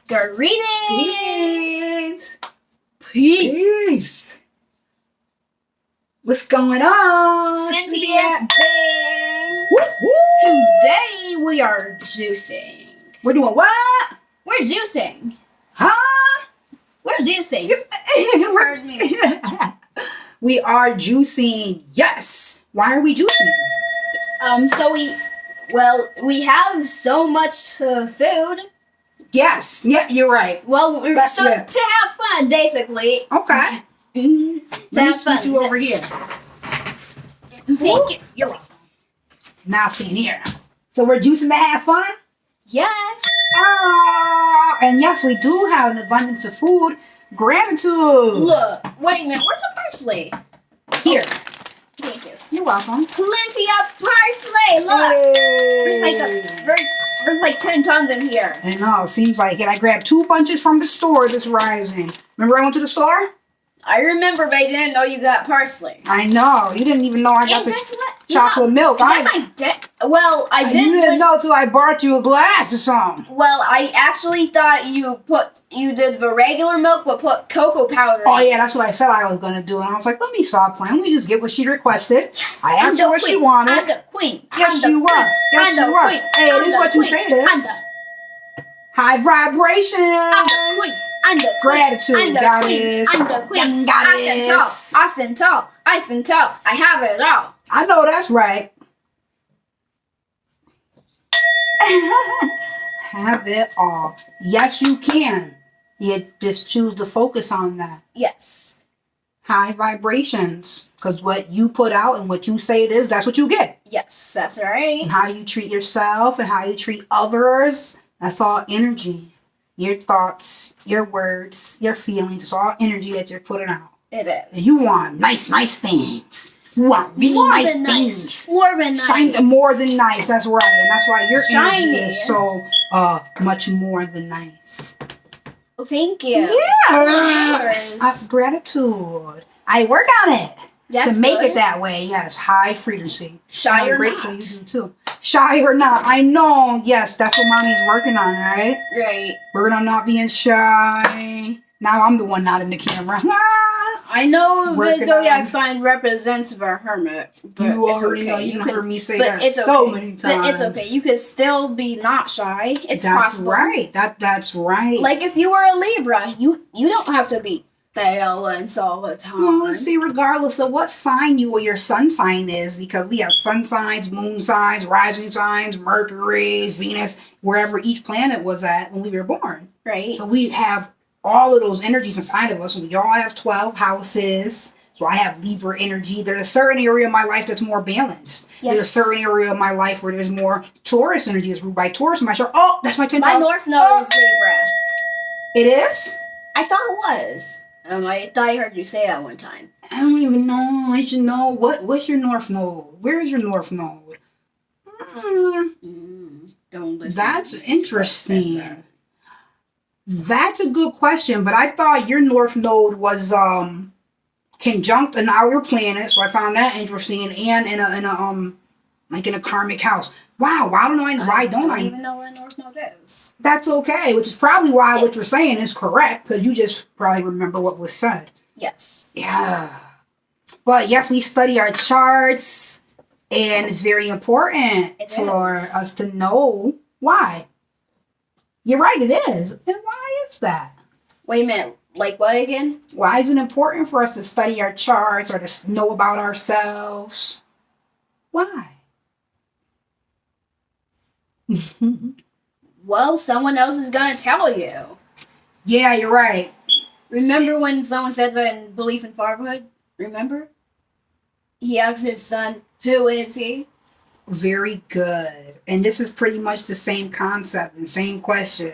Greetings! Greetings! Peace! Peace! What's going on? Cynthia Banks! Woo, woo. Today we are juicing. We're doing what? We're juicing. Huh? We're juicing. You heard me. We are juicing. Yes. Why are we juicing? We have so much food. Yes. Yeah, you're right. Well, to That's it. have fun, basically. Okay. To Let me have fun. scoot you over here. Thank you. You're welcome. Now stand here. So we're juicing to have fun? Yes. And yes, we do have an abundance of food. Gratitude. Look. Wait a minute. Where's the parsley? Here. Thank you. You're welcome. Plenty of parsley. Look. There's like 10 tons in here. I know, seems like it. I grabbed 2 bunches from the store this rising. Remember I went to the store? I remember, but I didn't know you got parsley. I know. You didn't even know I got And the guess what? chocolate milk. Yes, I did. Well, I You did. didn't know till I bought you a glass or something. Well, I actually thought you did the regular milk, but put cocoa powder. Oh yeah, that's what I said I was gonna do. And I was like, let me stop playing. Let me just get what she requested. Yes, I asked her what she wanted. I'm the queen. Yes, I'm you the were. queen. Yes, I'm the you were. queen. Hey, I'm this is the what you queen. say it is. I'm the High vibrations. I'm the queen. I'm the queen. Gratitude, I'm the goddess. queen. I'm the queen. Young goddess. Ice and tall. Ice and tall. I have it all. I know that's right. Have it all. Yes, you can. You just choose to focus on that. Yes. High vibrations. Because what you put out and what you say it is, that's what you get. Yes, that's right. And how you treat yourself and how you treat others, that's all energy. Your thoughts, your words, your feelings, it's all energy that you're putting out. It is. And you want nice things. You want really More nice than things. nice. More than nice. Shine more than nice. That's right. And that's why your energy Shiny. is so much more than nice. Oh, thank you. Yes. Gratitude. I work on it That's to make good. it that way. Yes. High frequency. Shy I'm or grateful not. you do too. Shy or not. I know. Yes. That's what mommy's working on, right? Right. Working on not being shy. Now I'm the one not in the camera. I know Working the zodiac on- sign represents the hermit. But You it's already okay. know. You heard me say but that it's so okay. many times. But it's okay. You could still be not shy. It's That's possible. right. That's right. Like if you were a Libra, you don't have to be balanced all the time. Well, let's see, regardless of what sign you or your sun sign is, because we have sun signs, moon signs, rising signs, Mercury's, Venus, wherever each planet was at when we were born. Right. So we have all of those energies inside of us. We all have 12 houses. So I have Libra energy. There's a certain area of my life that's more balanced. There's a Yes. certain area of my life where there's more Taurus energy. It's ruled by Taurus. My chart. Oh, that's my 10th My house. North Node Oh, is Libra. it is? I thought it was. I thought I heard you say that one time. I don't even know. I should know. What's your North Node? Where is your North Node? Don't listen. That's interesting. That's a good question, but I thought your North Node was conjunct an outer planet, so I found that interesting, and in a karmic house. Wow, why don't I don't even know what North Node is. That's okay, which is probably why what you're saying is correct, because you just probably remember what was said. Yes. Yeah. But yes, we study our charts, and it's very important It for is. us to know why. You're right, it is. And why is that? Wait a minute. Like what again? Why is it important for us to study our charts or to know about ourselves? Why? Well, someone else is gonna tell you. Yeah, you're right. Remember when someone said that in Belief in Fatherhood? Remember? He asked his son, "Who is he?" Very good. And this is pretty much the same concept and same question.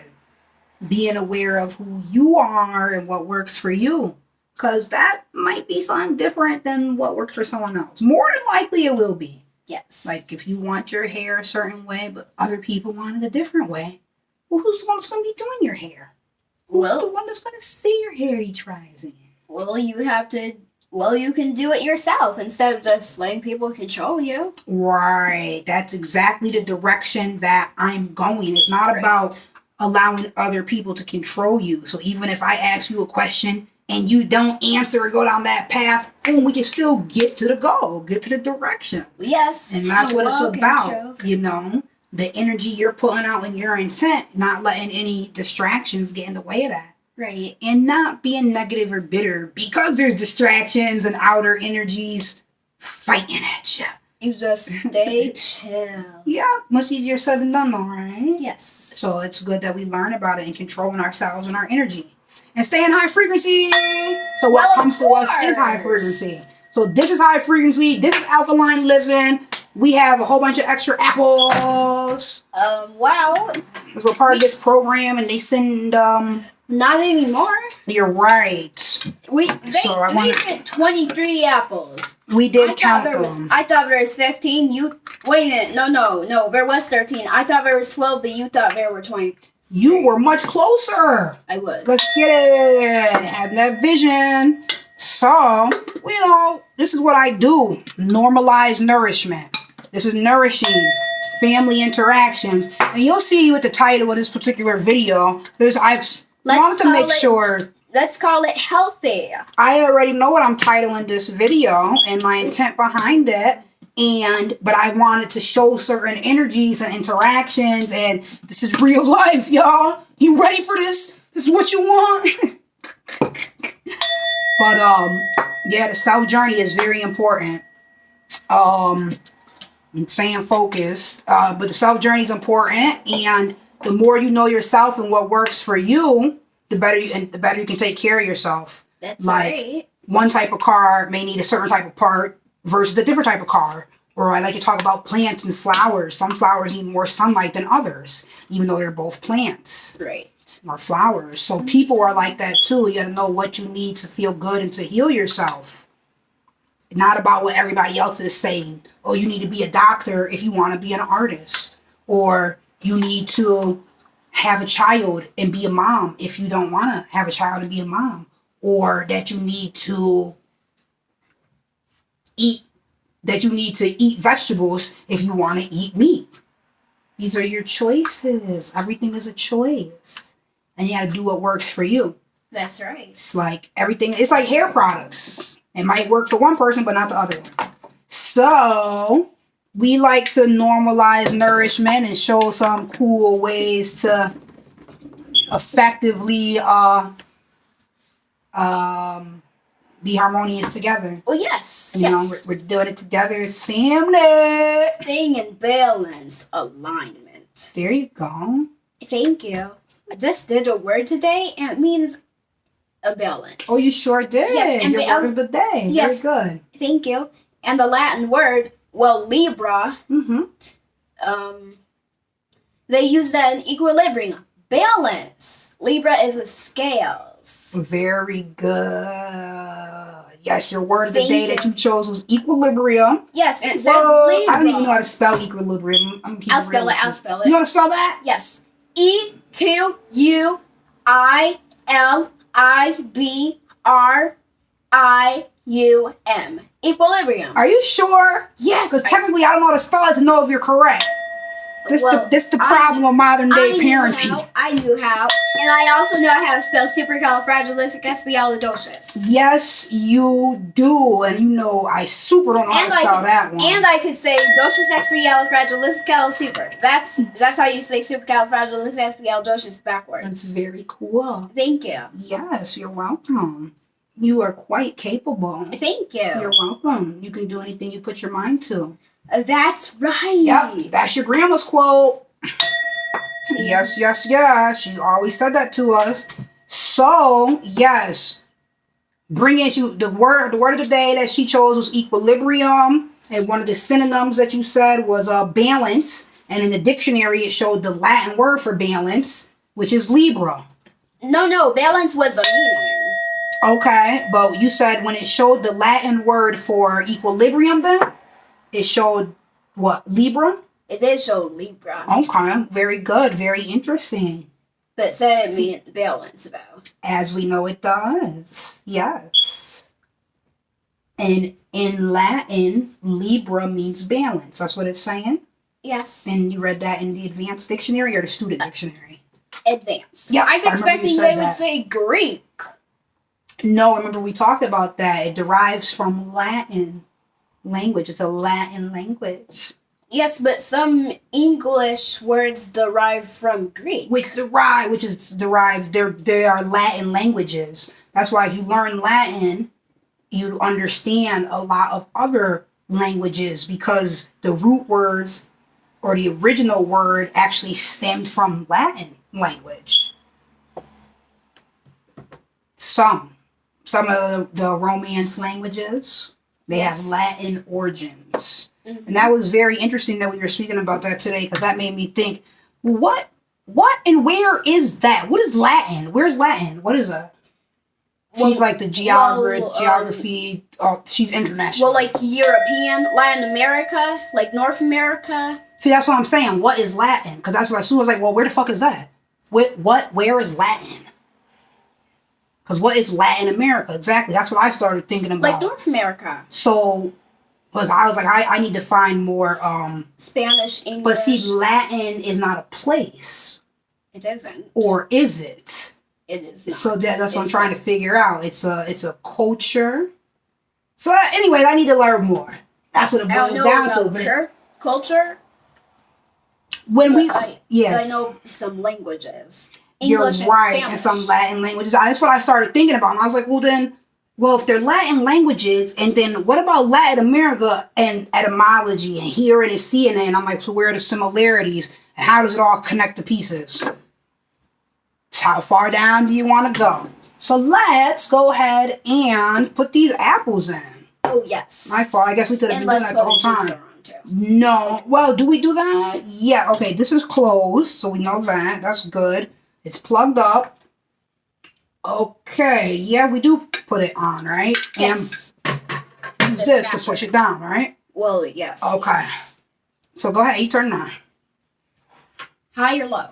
Being aware of who you are and what works for you. Because that might be something different than what works for someone else. More than likely it will be. Yes. Like if you want your hair a certain way, but other people want it a different way. Well, who's the one that's going to be doing your hair? Who's the one that's going to see your hair each rising? Well, you can do it yourself instead of just letting people control you. Right. That's exactly the direction that I'm going. It's not Right. about allowing other people to control you. So even if I ask you a question and you don't answer or go down that path, boom, we can still get to the goal, get to the direction. Yes. And that's what it's well about, controlled. you know, the energy you're putting out and your intent, not letting any distractions get in the way of that. Right. And not being negative or bitter because there's distractions and outer energies fighting at you. You just stay chill. Yeah, much easier said than done, though, right? Yes. So it's good that we learn about it and controlling ourselves and our energy and stay in high frequency. So what Well, of comes to us is high course. frequency. So this is high frequency. This is alkaline living. We have a whole bunch of extra apples. Wow. Because we're part of this program, and they send. Not anymore. You're right. We So we sent 23 apples. We did I count thought them. I thought there was 15. You wait a minute. No. There was 13. I thought there was 12, but you thought there were 20. You were much closer. I was. Let's get it. Had that vision. So, you know, this is what I do. Normalize nourishment. This is nourishing family interactions. And you'll see with the title of this particular video, I wanted to make sure. Let's call it healthy. I already know what I'm titling this video and my intent behind it. But I wanted to show certain energies and interactions, and this is real life, y'all. You ready for this? This is what you want? But yeah, the self journey is very important. I'm staying focused. But the self journey is important, and the more you know yourself and what works for you, the better you can take care of yourself. That's Like, right. one type of car may need a certain type of part versus a different type of car. Or I like to talk about plants and flowers. Some flowers need more sunlight than others, even though they're both plants Right. or flowers. So people are like that too. You gotta know what you need to feel good and to heal yourself. Not about what everybody else is saying. Oh, you need to be a doctor if you want to be an artist. Or you need to have a child and be a mom if you don't want to have a child and be a mom. Or that you need to eat vegetables if you want to eat meat. These are your choices. Everything is a choice. And you got to do what works for you. That's right. It's like everything, it's like hair products. It might work for one person, but not the other one. So we like to normalize nourishment and show some cool ways to effectively be harmonious together. Well, yes. You know, Yes. we're doing it together as family. Staying in balance, alignment. There you go. Thank you. I just did a word today, and it means a balance. Oh, you sure did. Yes, and your word of the day. yes. Very good. Thank you. And the Latin word, well, Libra, Mm-hmm. they use that in equilibrium. Balance. Libra is a scales. Very good. Yes, your word of the Thank day you. that you chose was equilibrium. Yes, it said Well, Libra. I don't even know how to spell equilibrium. I'll spell it. You know how to spell that? Yes. EQUILIBRIUM. Equilibrium. Are you sure? Yes. Because technically, I don't know how to spell it to know if you're correct. This the problem of modern day parenting. I knew how. And I also know how to spell supercalifragilisticexpialidocious. Yes, you do, and you know I super don't know how to spell that one. And I could say docious expialifragilisticexpialsuper. That's how you say supercalifragilisticexpialidocious backwards. That's very cool. Thank you. Yes, you're welcome. You are quite capable. Thank you. You're welcome. You can do anything you put your mind to. That's right. Yep, that's your grandma's quote. Yes, yes, yes. She always said that to us. So, yes. Bringing you the word of the day that she chose was equilibrium. And one of the synonyms that you said was balance. And in the dictionary, it showed the Latin word for balance, which is Libra. No, balance was a meaning. Okay, but you said when it showed the Latin word for equilibrium then, it showed what? Libra? It did show Libra. Okay, very good, very interesting. But it said it meant balance, though. As we know it does, yes. And in Latin, Libra means balance. That's what it's saying? Yes. And you read that in the advanced dictionary or the student dictionary? advanced. Yeah, I was I remember you expecting said they would that. say Greek. No, remember we talked about that. It derives from Latin language. It's a Latin language. Yes, but some English words derive from Greek. Which is derived. They are Latin languages. That's why if you learn Latin, you understand a lot of other languages because the root words or the original word actually stemmed from Latin language. Some of the Romance languages, they have Yes. Latin origins. Mhm. And that was very interesting that we were speaking about that today because that made me think, well, what and where is that? What is Latin? Where's Latin? What is that? She's like the geography. She's international. Well, like European, Latin America, like North America. See, that's what I'm saying. What is Latin? Because that's what as soon as I was like, well, where the fuck is that? Where is Latin? Because what is Latin America? Exactly. That's what I started thinking about. Like North America. So, because I was like, I need to find more. Spanish, English. But see, Latin is not a place. It isn't. Or is it? It is not. So that's what I'm trying to figure out. It's a culture. So anyway, I need to learn more. That's what it I don't boils know down about to. culture. When we I know some languages. You're English right, and and Spanish. some Latin languages. That's what I started thinking about. And I was like, well, if they're Latin languages, and then what about Latin America and etymology and hearing and seeing it? And I'm like, so where are the similarities? And how does it all connect the pieces? How far down do you want to go? So let's go ahead and put these apples in. Oh, yes. My fault. I guess we could have And been doing let's that the put whole a time. juicer on, too. No. Well, do we do that? Yeah. Okay. This is closed, so we know that. That's good. It's plugged up. Okay. Yeah, we do put it on, right? Yes. And use this to push it down, right? Well, yes. Okay. Yes. So go ahead. You turn it on. High or low?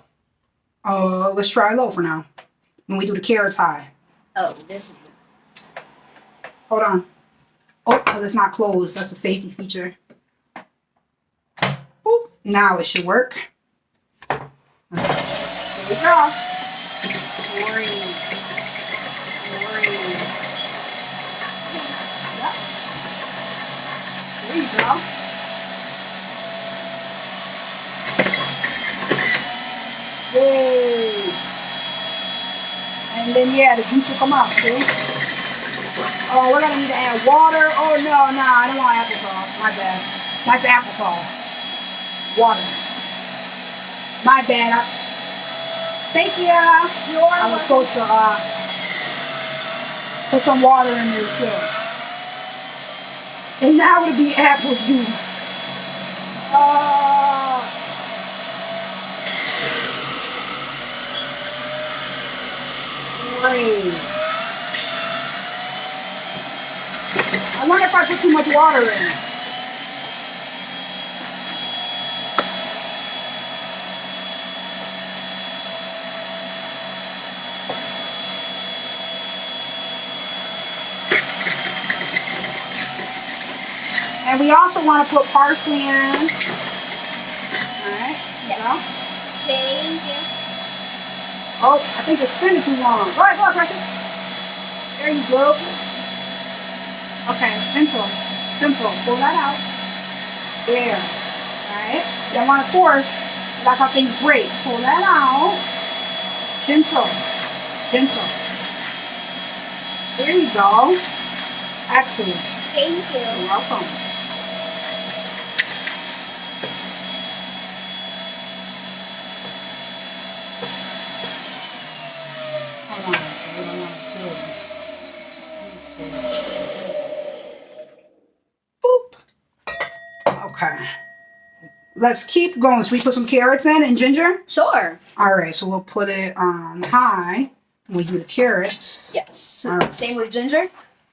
Let's try low for now. When we do the carrots high. Oh, this is... Hold on. Oh, it's not closed. That's a safety feature. Boop. Now it should work. Here we go. Green. Yep. There you go. Yay. And then, yeah, the juice will come out, see? Oh, we're going to need to add water. Oh, no, I don't want applesauce. My bad. That's applesauce. Water. My bad. Thank you. I was supposed to put some water in there, too. And now it'll be apple juice. Great. I wonder if I put too much water in. And we also want to put parsley in. Alright, there you go. Thank you. Oh, I think it's spinning too long. Go ahead, Preston. There you go. Okay, simple. Pull that out. There. Alright. You don't want to force. That's how things break. Pull that out. Gentle. There you go. Excellent. Thank you. You're welcome. Hold on. What I want to do. Boop. Okay. Let's keep going. So we put some carrots in and ginger? Sure. Alright, so we'll put it on high. When we do the carrots. Yes. All right. Same with ginger?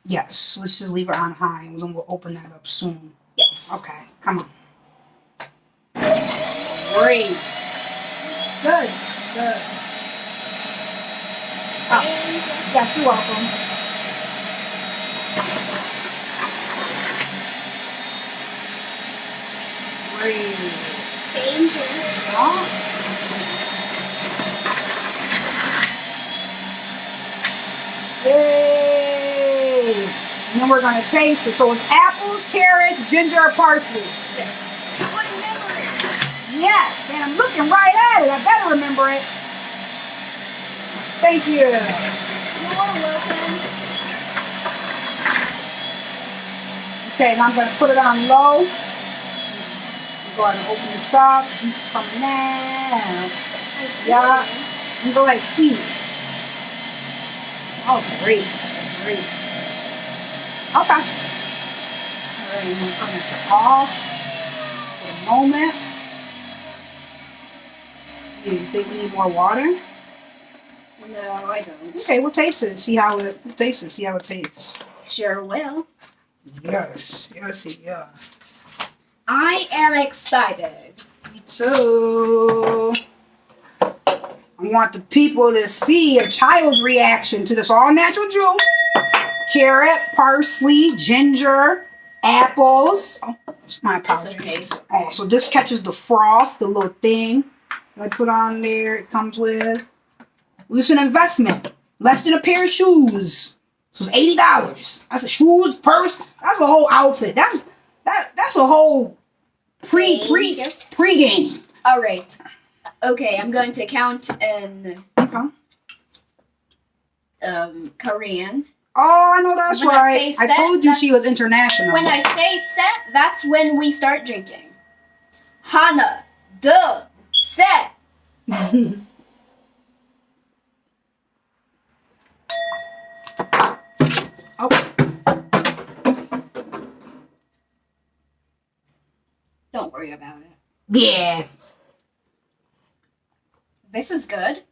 Yes. Let's just leave it on high and then we'll open that up soon. Yes. Okay, come on. Great. Good. Oh, yes, you're welcome. Great. Thank you. Yeah. And then we're gonna taste it. So it's apples, carrots, ginger, parsley. Remember it. Yes, and I'm looking right at it. I better remember it. Thank you. You're welcome. Okay, now I'm gonna put it on low. Go ahead and open this up. Come now. Yeah. You go like see. Oh, great. Great. Okay. All right, I'm gonna turn this off for a moment. You think you need more water? No, I don't. Okay, we'll taste it. See how it tastes. See how it tastes. Sure will. Yes. Yes. I am excited. Me too. I want the people to see a child's reaction to this all natural juice. Carrot, parsley, ginger, apples. Oh, my It's apologies. okay. Oh, so this catches the froth, the little thing I put on there. It comes with. It's an investment. Less than a pair of shoes. So it's $80. That's a shoes, purse. That's a whole outfit. That's a whole pre-game. All right. Okay, I'm going to count in Okay. Korean. Oh, I know that's When I right. say I set, told you she that's- was international. When I say set, that's when we start drinking. Hana, duh, set. Okay. Don't worry about it. Yeah. This is good.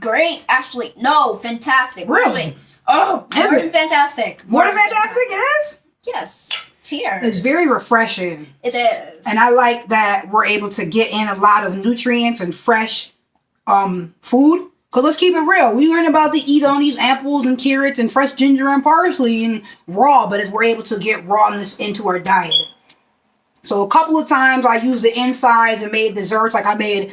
Great, actually. No, fantastic. Really? Oh, Is more it? than fantastic. What a fantastic it is. Yes. Cheers. It's very refreshing. It is. And I like that we're able to get in a lot of nutrients and fresh food. Because let's keep it real. We weren't about to eat on these apples and carrots and fresh ginger and parsley and raw. But if we're able to get rawness into our diet. So a couple of times I used the insides and made desserts. Like I made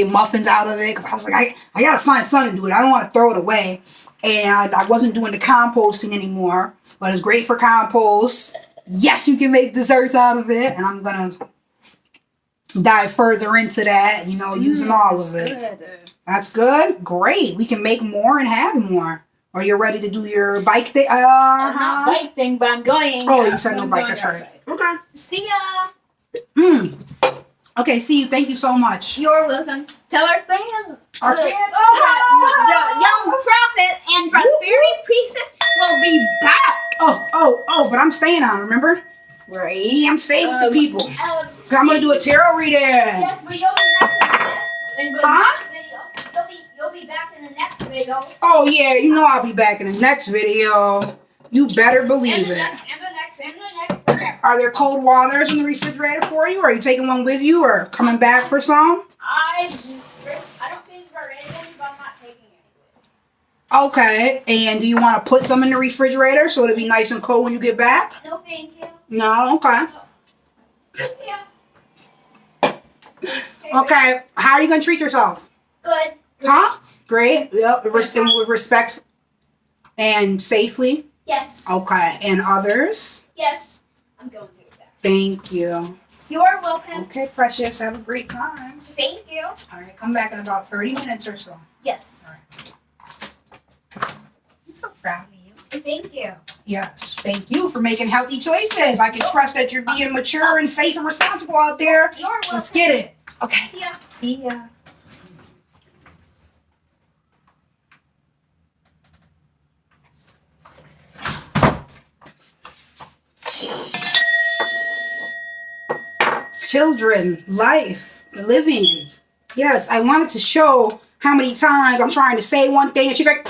muffins out of it. Because I was like, I got to find something to do it. I don't want to throw it away. And I wasn't doing the composting anymore. But it's great for compost. Yes, you can make desserts out of it. And I'm going to dive further into that, using all of it. Good. That's good. Great. We can make more and have more. Are you ready to do your bike thing? I'm not bike thing, but I'm going. Oh, you said no I'm bike. going That's right. outside. Okay. See ya. Okay, see you. Thank you so much. You're welcome. Tell our fans. Our fans. The Young Prophet and Prosperity Priestess will be back. But I'm staying on, remember? Right. Yeah, I'm staying with the people. 'Cause I'm going to do a tarot reading. Yes, but you'll be next in this. Huh? You'll be back in the next video. Oh, yeah, I'll be back in the next video. You better believe And the it. next, and the next, and the next. Forever. Are there cold waters in the refrigerator for you? Are you taking one with you or coming back for some? I don't think we're in any, but I'm not taking any. Okay. And do you want to put some in the refrigerator so it'll be nice and cold when you get back? No, thank you. No? Okay. Just you. Okay. How are you going to treat yourself? Good. Huh? Great. Yep. With respect and safely. Yes. Okay. And others? Yes. I'm going to get back. Thank you. You're welcome. Okay, precious. Have a great time. Thank you. All right. Come back in about 30 minutes or so. Yes. I'm so proud of you. Thank you. Yes. Thank you for making healthy choices. I can trust that you're being mature and safe and responsible out there. You're welcome. Let's get it. Okay. See ya. See ya. Children, life, living. Yes, I wanted to show how many times I'm trying to say one thing and she's like,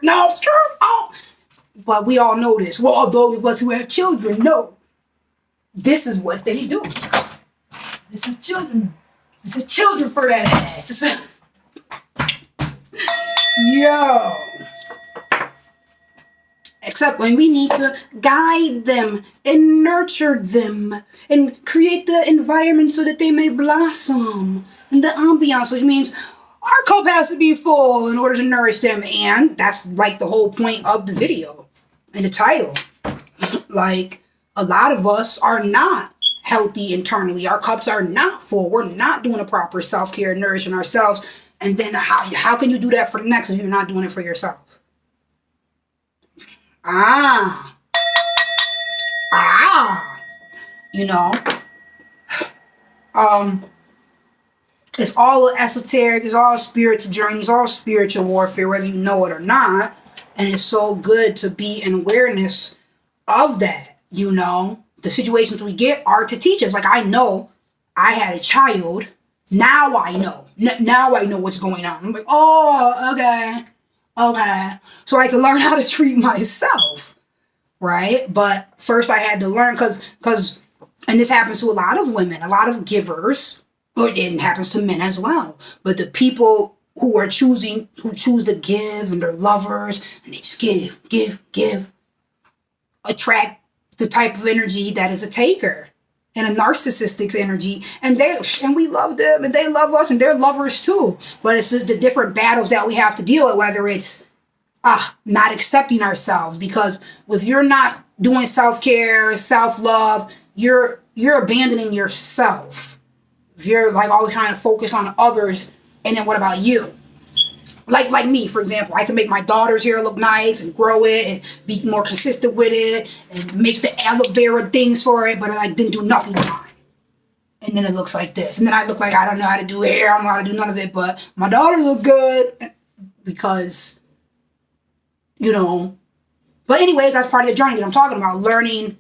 no, oh. But we all know this. Well, those of us who have children know this is what they do. This is children. This is children for that ass. Yo. Except when we need to guide them and nurture them and create the environment so that they may blossom. And the ambiance, which means our cup has to be full in order to nourish them. And that's like the whole point of the video. in the title. Like, a lot of us are not healthy internally. Our cups are not full. We're not doing a proper self-care, nourishing ourselves. And then how can you do that for the next if you're not doing it for yourself? You know, it's all esoteric, it's all spiritual journeys, all spiritual warfare, whether you know it or not. And it's so good to be in awareness of that, you know. The situations we get are to teach us. Like, I know I had a child. Now I know. Now I know what's going on. I'm like, oh, okay. So I can learn how to treat myself, right? But first I had to learn because, and this happens to a lot of women, a lot of givers, but it happens to men as well. But the people who choose to give and they're lovers and they just give, attract the type of energy that is a taker and a narcissistic energy, and we love them and they love us and they're lovers too. But it's just the different battles that we have to deal with, whether it's not accepting ourselves, because if you're not doing self-care, self-love, you're abandoning yourself. If you're like always trying to focus on others, and then what about you? Like me, for example, I can make my daughter's hair look nice and grow it and be more consistent with it and make the aloe vera things for it, but I didn't do nothing with mine. And then it looks like this. And then I look like I don't know how to do hair, I don't know how to do none of it, but my daughter look good because, you know. But anyways, that's part of the journey that I'm talking about, learning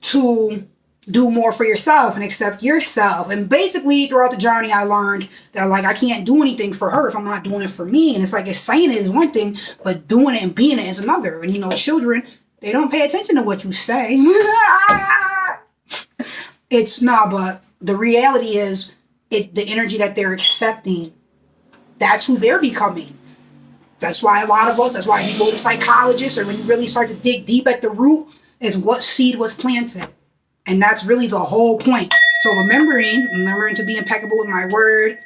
to do more for yourself and accept yourself. And basically throughout the journey I learned that like I can't do anything for her if I'm not doing it for me. And it's like, it's saying it is one thing, but doing it and being it is another. And you know, children, they don't pay attention to what you say. But the reality is the energy that they're accepting, that's who they're becoming. That's why that's why you go to psychologists, or when you really start to dig deep at the root, is what seed was planted. And that's really the whole point. So remembering to be impeccable with my word,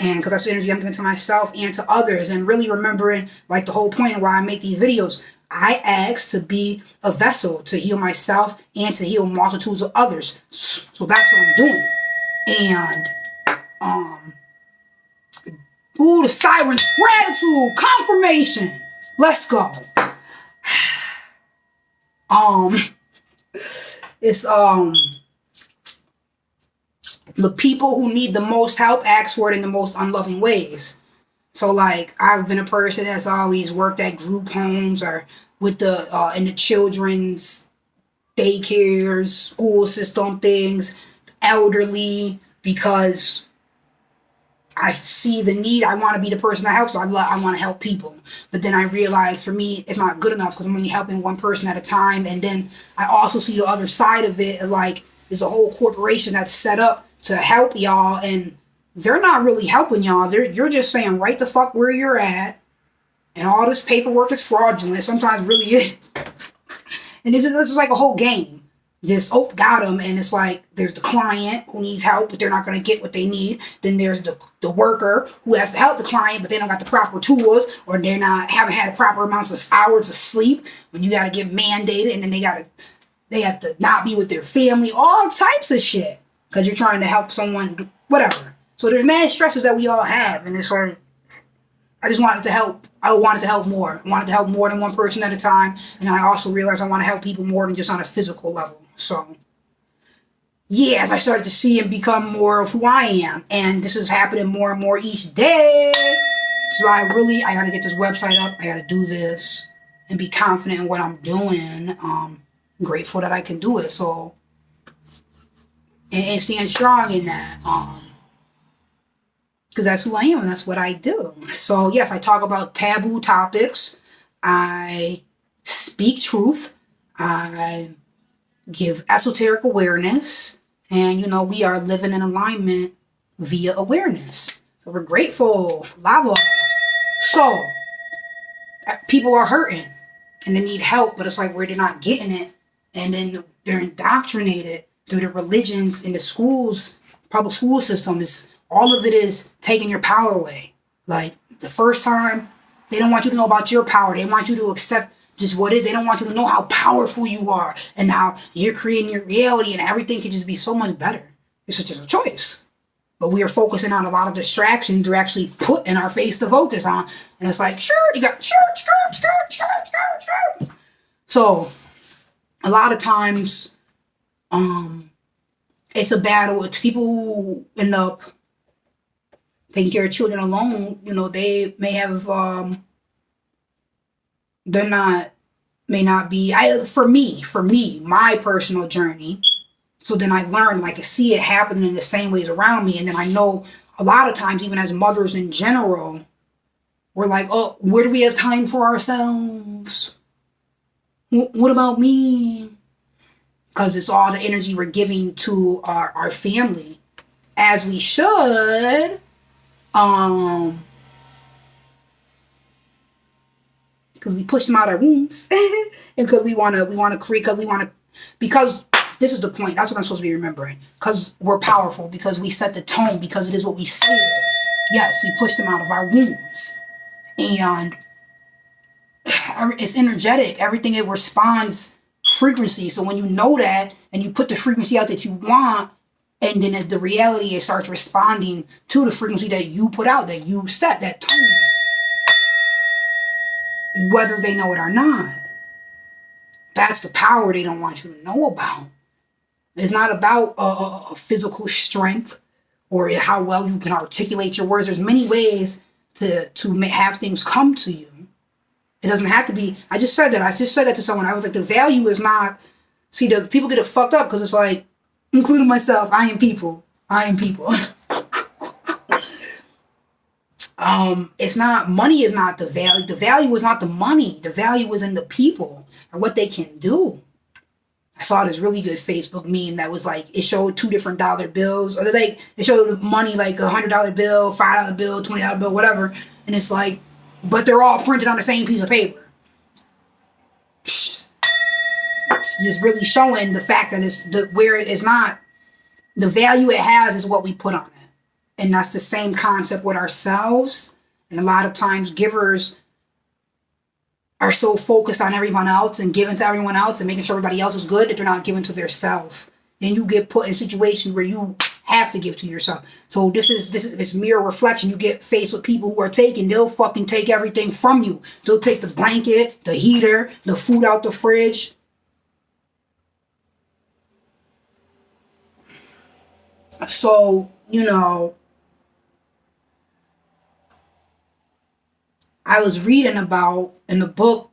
and because that's the energy I'm giving to myself and to others, and really remembering like the whole point of why I make these videos. I ask to be a vessel to heal myself and to heal multitudes of others. So that's what I'm doing. And the sirens, gratitude, confirmation. Let's go. It's the people who need the most help ask for it in the most unloving ways. So like, I've been a person that's always worked at group homes or with in the children's daycares, school system things, elderly, because I see the need. I want to be the person that helps. So I want to help people. But then I realize for me, it's not good enough because I'm only helping one person at a time. And then I also see the other side of it. Like, there's a whole corporation that's set up to help y'all. And they're not really helping y'all. You're just saying right the fuck where you're at. And all this paperwork is fraudulent. Sometimes really is. And this is like a whole game. Just, got them. And it's like, there's the client who needs help, but they're not going to get what they need. Then there's the worker who has to help the client, but they don't got the proper tools, or haven't had the proper amounts of hours of sleep when you got to get mandated. And then they have to not be with their family, all types of shit. Because you're trying to help someone, whatever. So there's mad stresses that we all have. And it's like, I just wanted to help. I wanted to help more. I wanted to help more than one person at a time. And I also realized I want to help people more than just on a physical level. So, yeah, as I started to see and become more of who I am. And this is happening more and more each day. So I got to get this website up. I got to do this and be confident in what I'm doing. I'm grateful that I can do it. So, and stand strong in that. Because that's who I am and that's what I do. So, yes, I talk about taboo topics. I speak truth. I give esoteric awareness. And, you know, we are living in alignment via awareness. So we're grateful. Lava. So, people are hurting and they need help, but it's like where they're not getting it. And then they're indoctrinated through the religions in the schools, public school system. All of it is taking your power away. Like, the first time, they don't want you to know about your power. They want you to accept Just what it is. They don't want you to know how powerful you are and how you're creating your reality and everything can just be so much better. It's just a choice. But we are focusing on a lot of distractions they're actually put in our face to focus on. And it's like, sure, you got sure. So a lot of times, it's a battle. It's people who end up taking care of children alone, they may have they're not may not be for me, my personal journey. So then I learn, like I see it happening in the same ways around me. And then I know a lot of times, even as mothers in general, we're like, oh, where do we have time for ourselves? What about me? Because it's all the energy we're giving to our family, as we should. Because we push them out of our wombs, and because we want to create, because this is the point. That's what I'm supposed to be remembering. Because we're powerful, because we set the tone, because it is what we say it is. Yes, we push them out of our wombs, and it's energetic. Everything, it responds frequency. So when you know that, and you put the frequency out that you want, and then as the reality, it starts responding to the frequency that you put out, that you set, that tone, whether they know it or not. That's the power they don't want you to know about. It's not about a physical strength or how well you can articulate your words. There's many ways to have things come to you. It doesn't have to be. I just said that to someone. I was like, the value is not. See, the people get it fucked up because it's like, including myself, I am people. It's not, money is not the value. The value is not the money. The value is in the people and what they can do. I saw this really good Facebook meme that was like, it showed two different dollar bills, or like it showed money like $100 bill, $5 bill, $20 bill, whatever, and it's like, but they're all printed on the same piece of paper. It's just really showing the fact that where it is not, the value it has is what we put on it. And that's the same concept with ourselves. And a lot of times givers are so focused on everyone else and giving to everyone else and making sure everybody else is good that they're not giving to their self. And you get put in situations where you have to give to yourself. So this is it's mirror reflection. You get faced with people who are taking, they'll fucking take everything from you. They'll take the blanket, the heater, the food out the fridge. So, I was reading about in the book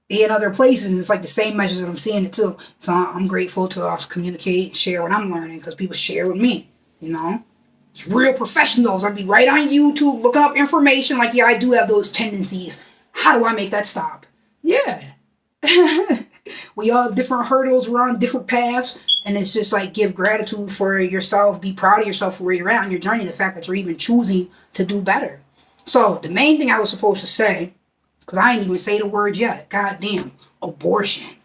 and other places, and it's like the same message that I'm seeing it too. So I'm grateful to communicate, share what I'm learning, because people share with me, It's real professionals. I'd be right on YouTube looking up information like, yeah, I do have those tendencies. How do I make that stop? Yeah. We all have different hurdles. We're on different paths. And it's just like, give gratitude for yourself. Be proud of yourself for where you're at on your journey. The fact that you're even choosing to do better. So the main thing I was supposed to say, because I ain't even say the word yet. Goddamn, abortion.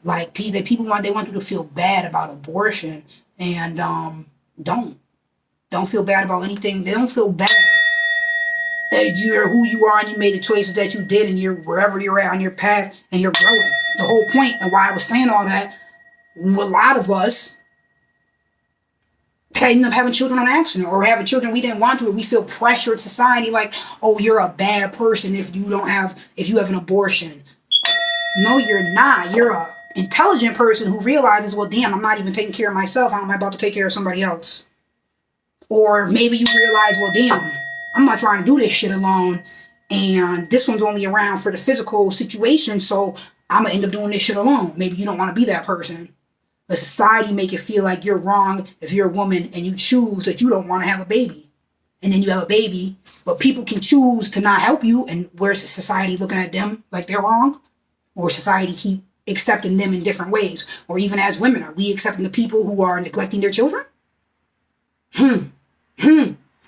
Like people want you to feel bad about abortion, and don't feel bad about anything. They don't feel bad that you're who you are and you made the choices that you did, and you're wherever you're at on your path and you're growing. The whole point and why I was saying all that, a lot of us end up having children on accident, or having children we didn't want to, or we feel pressured society like, oh, you're a bad person if you have an abortion. No, you're not. You're a intelligent person who realizes, well, damn, I'm not even taking care of myself. How am I about to take care of somebody else? Or maybe you realize, well, damn, I'm not trying to do this shit alone, and this one's only around for the physical situation, so I'm gonna end up doing this shit alone. Maybe you don't want to be that person. But society make it feel like you're wrong if you're a woman and you choose that you don't want to have a baby. And then you have a baby, but people can choose to not help you, and where's society looking at them like they're wrong? Or society keep accepting them in different ways? Or even as women, are we accepting the people who are neglecting their children? And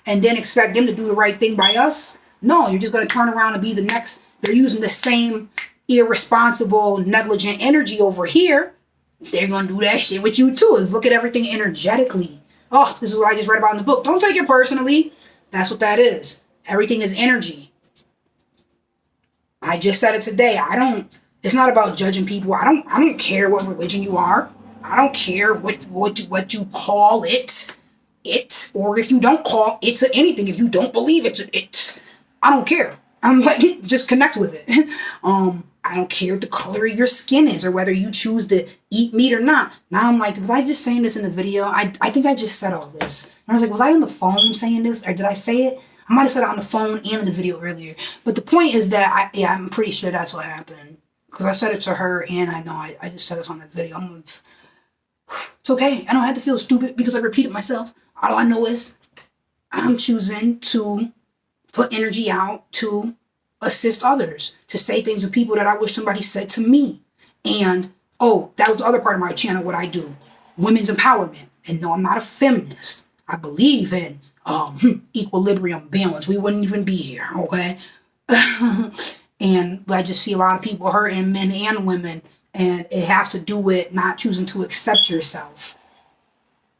then expect them to do the right thing by us? No, you're just going to turn around and be the next. They're using the same irresponsible, negligent energy over here. They're going to do that shit with you too. Is look at everything energetically. Oh, this is what I just read about in the book. Don't take it personally. That's what that is. Everything is energy. I just said it today. It's not about judging people. I don't care what religion you are. I don't care what you call it. Or if you don't call it to anything, if you don't believe it, I don't care. I'm like, just connect with it. I don't care what the color of your skin is or whether you choose to eat meat or not. Now I'm like, was I just saying this in the video? I think I just said all this. And I was like, was I on the phone saying this or did I say it? I might have said it on the phone and in the video earlier. But the point is that I'm pretty sure that's what happened. Because I said it to her and I know I just said this on the video. It's okay. I don't have to feel stupid because I repeated myself. All I know is I'm choosing to put energy out to assist others, to say things to people that I wish somebody said to me. And, oh, that was the other part of my channel, what I do. Women's empowerment. And no, I'm not a feminist. I believe in equilibrium, balance. We wouldn't even be here, okay? And I just see a lot of people hurting, men and women. And it has to do with not choosing to accept yourself.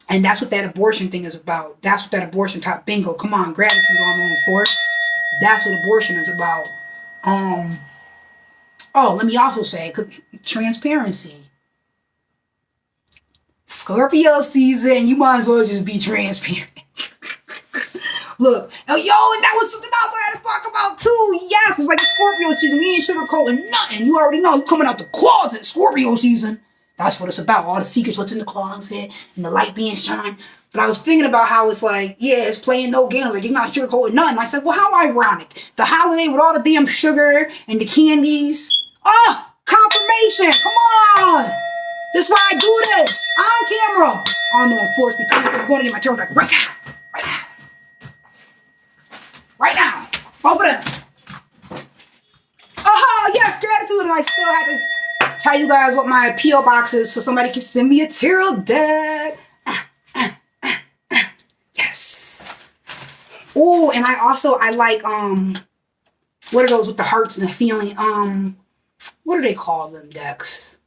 And that's what that abortion thing is about. That's what that abortion top bingo. Come on, gratitude on force. That's what abortion is about. Oh, let me also say transparency. Scorpio season, you might as well just be transparent. Look, yo, and that was something else I had to talk about too. Yes, it's like Scorpio season. We ain't sugarcoating nothing. You already know, you coming out the closet, Scorpio season. That's what it's about. All the secrets, what's in the closet, and the light being shined. But I was thinking about how it's like, yeah, it's playing no games. Like, you're not sugarcoating nothing. I said, well, how ironic. The holiday with all the damn sugar and the candies. Oh, confirmation. Come on. This is why I do this. On camera. On the force because I'm going to get my tail back right now. Right now. Right now. Over there. Oh, yes, gratitude. And I still had to tell you guys what my P.O. box is so somebody can send me a tarot deck. Yes. Oh, and I like, what are those with the hearts and the feeling? What do they call them decks?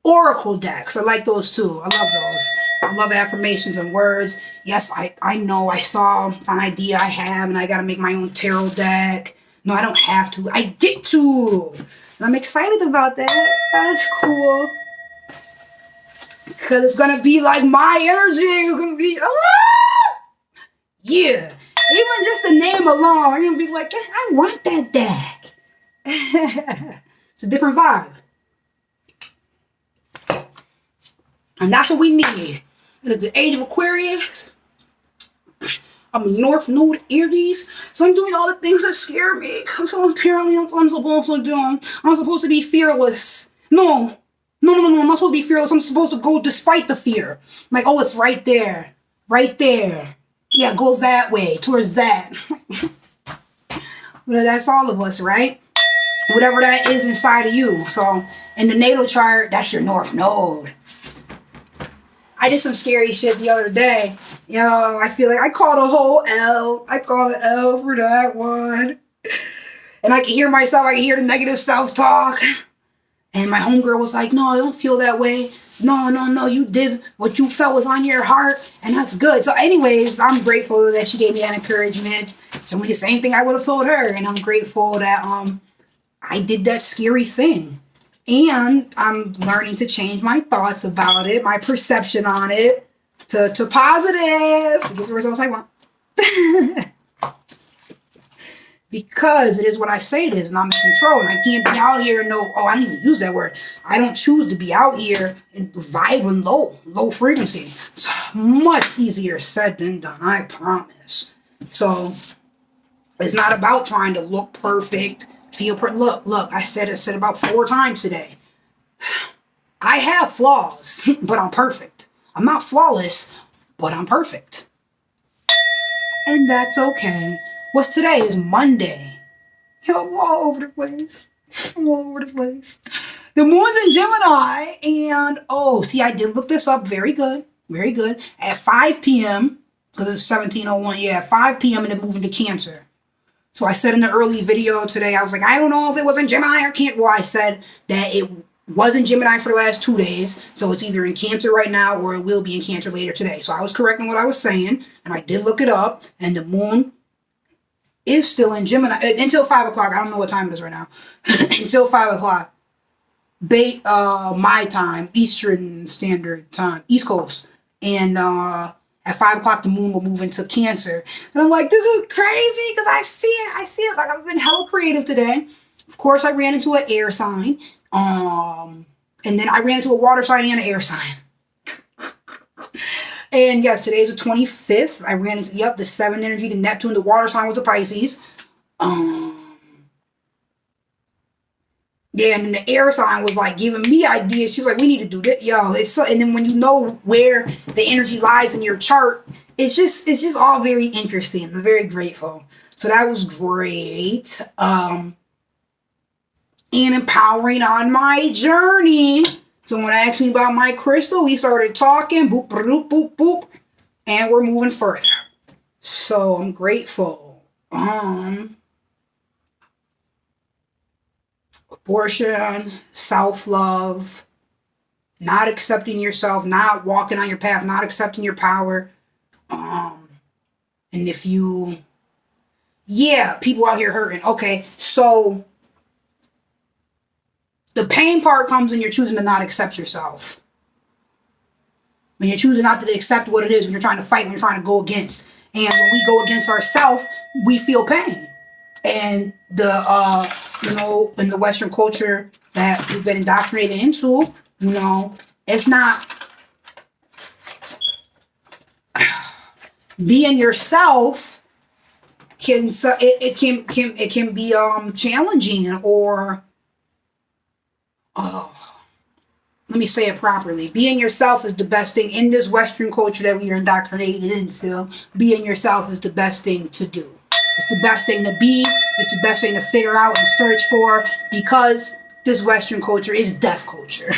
Oracle decks. I like those too. I love those. I love affirmations and words. Yes, I know I saw an idea I have and I got to make my own tarot deck. No, I don't have to. I get to. And I'm excited about that. That's cool. Because it's going to be like my energy. It's going to be, yeah. Even just the name alone, you're going to be like, I want that deck. It's a different vibe. And that's what we need. It is the age of Aquarius. I'm a North Node Aries. So I'm doing all the things that scare me. So apparently I'm supposed to do. I'm supposed to be fearless. No. I'm not supposed to be fearless. I'm supposed to go despite the fear. Like, oh, it's right there. Right there. Yeah, go that way. Towards that. Well, that's all of us, right? Whatever that is inside of you. So in the natal chart, that's your North Node. I did some scary shit the other day. Yo, I feel like I called a whole L. I called an L for that one. And I can hear myself. I can hear the negative self-talk. And my homegirl was like, no, I don't feel that way. No. You did what you felt was on your heart. And that's good. So anyways, I'm grateful that she gave me that encouragement. Told me the same thing I would have told her. And I'm grateful that I did that scary thing. And I'm learning to change my thoughts about it, my perception on it, to positive, to get the results I want. Because it is what I say it is, and I'm in control, and I can't be out here and I didn't even use that word. I don't choose to be out here and vibing low frequency. It's much easier said than done, I promise. So it's not about trying to look perfect. Look, I said it about 4 times today. I have flaws, but I'm perfect. I'm not flawless, but I'm perfect. And that's okay. What's today is Monday. Yo, I'm all over the place. The moon's in Gemini, and I did look this up. Very good. At 5 p.m., because it's 17:01, at 5 p.m. and then moving to Cancer. So I said in the early video today, I was like, I don't know if it was in Gemini or Cancer. Well, I said that it was in Gemini for the last 2 days. So it's either in Cancer right now or it will be in Cancer later today. So I was correct in what I was saying. And I did look it up. And the moon is still in Gemini until 5 o'clock. I don't know what time it is right now. Until 5 o'clock. My time, Eastern Standard Time, East Coast. And at 5 o'clock, the moon will move into Cancer. And I'm like, this is crazy because I see it. I see it. Like, I've been hella creative today. Of course, I ran into an air sign. And then I ran into a water sign and an air sign. And yes, today's the 25th. I ran into, the 7 energy, the Neptune, the water sign was a Pisces. Yeah, and then the air sign was like giving me ideas. She was like, we need to do this. Yo, it's so, and then when you know where the energy lies in your chart, it's just all very interesting. I'm very grateful. So that was great. And empowering on my journey. Someone asked me about my crystal. We started talking. Boop, boop, boop, boop. And we're moving further. So I'm grateful. Abortion, self-love, not accepting yourself, not walking on your path, not accepting your power. And if you, people out here hurting. Okay, so the pain part comes when you're choosing to not accept yourself. When you're choosing not to accept what it is, when you're trying to fight, when you're trying to go against. And when we go against ourselves, we feel pain. And the in the Western culture that we've been indoctrinated into, it's not being yourself can be challenging, or let me say it properly. Being yourself is the best thing in this Western culture that we are indoctrinated into. Being yourself is the best thing to do. It's the best thing to be. It's the best thing to figure out and search for, because this Western culture is death culture.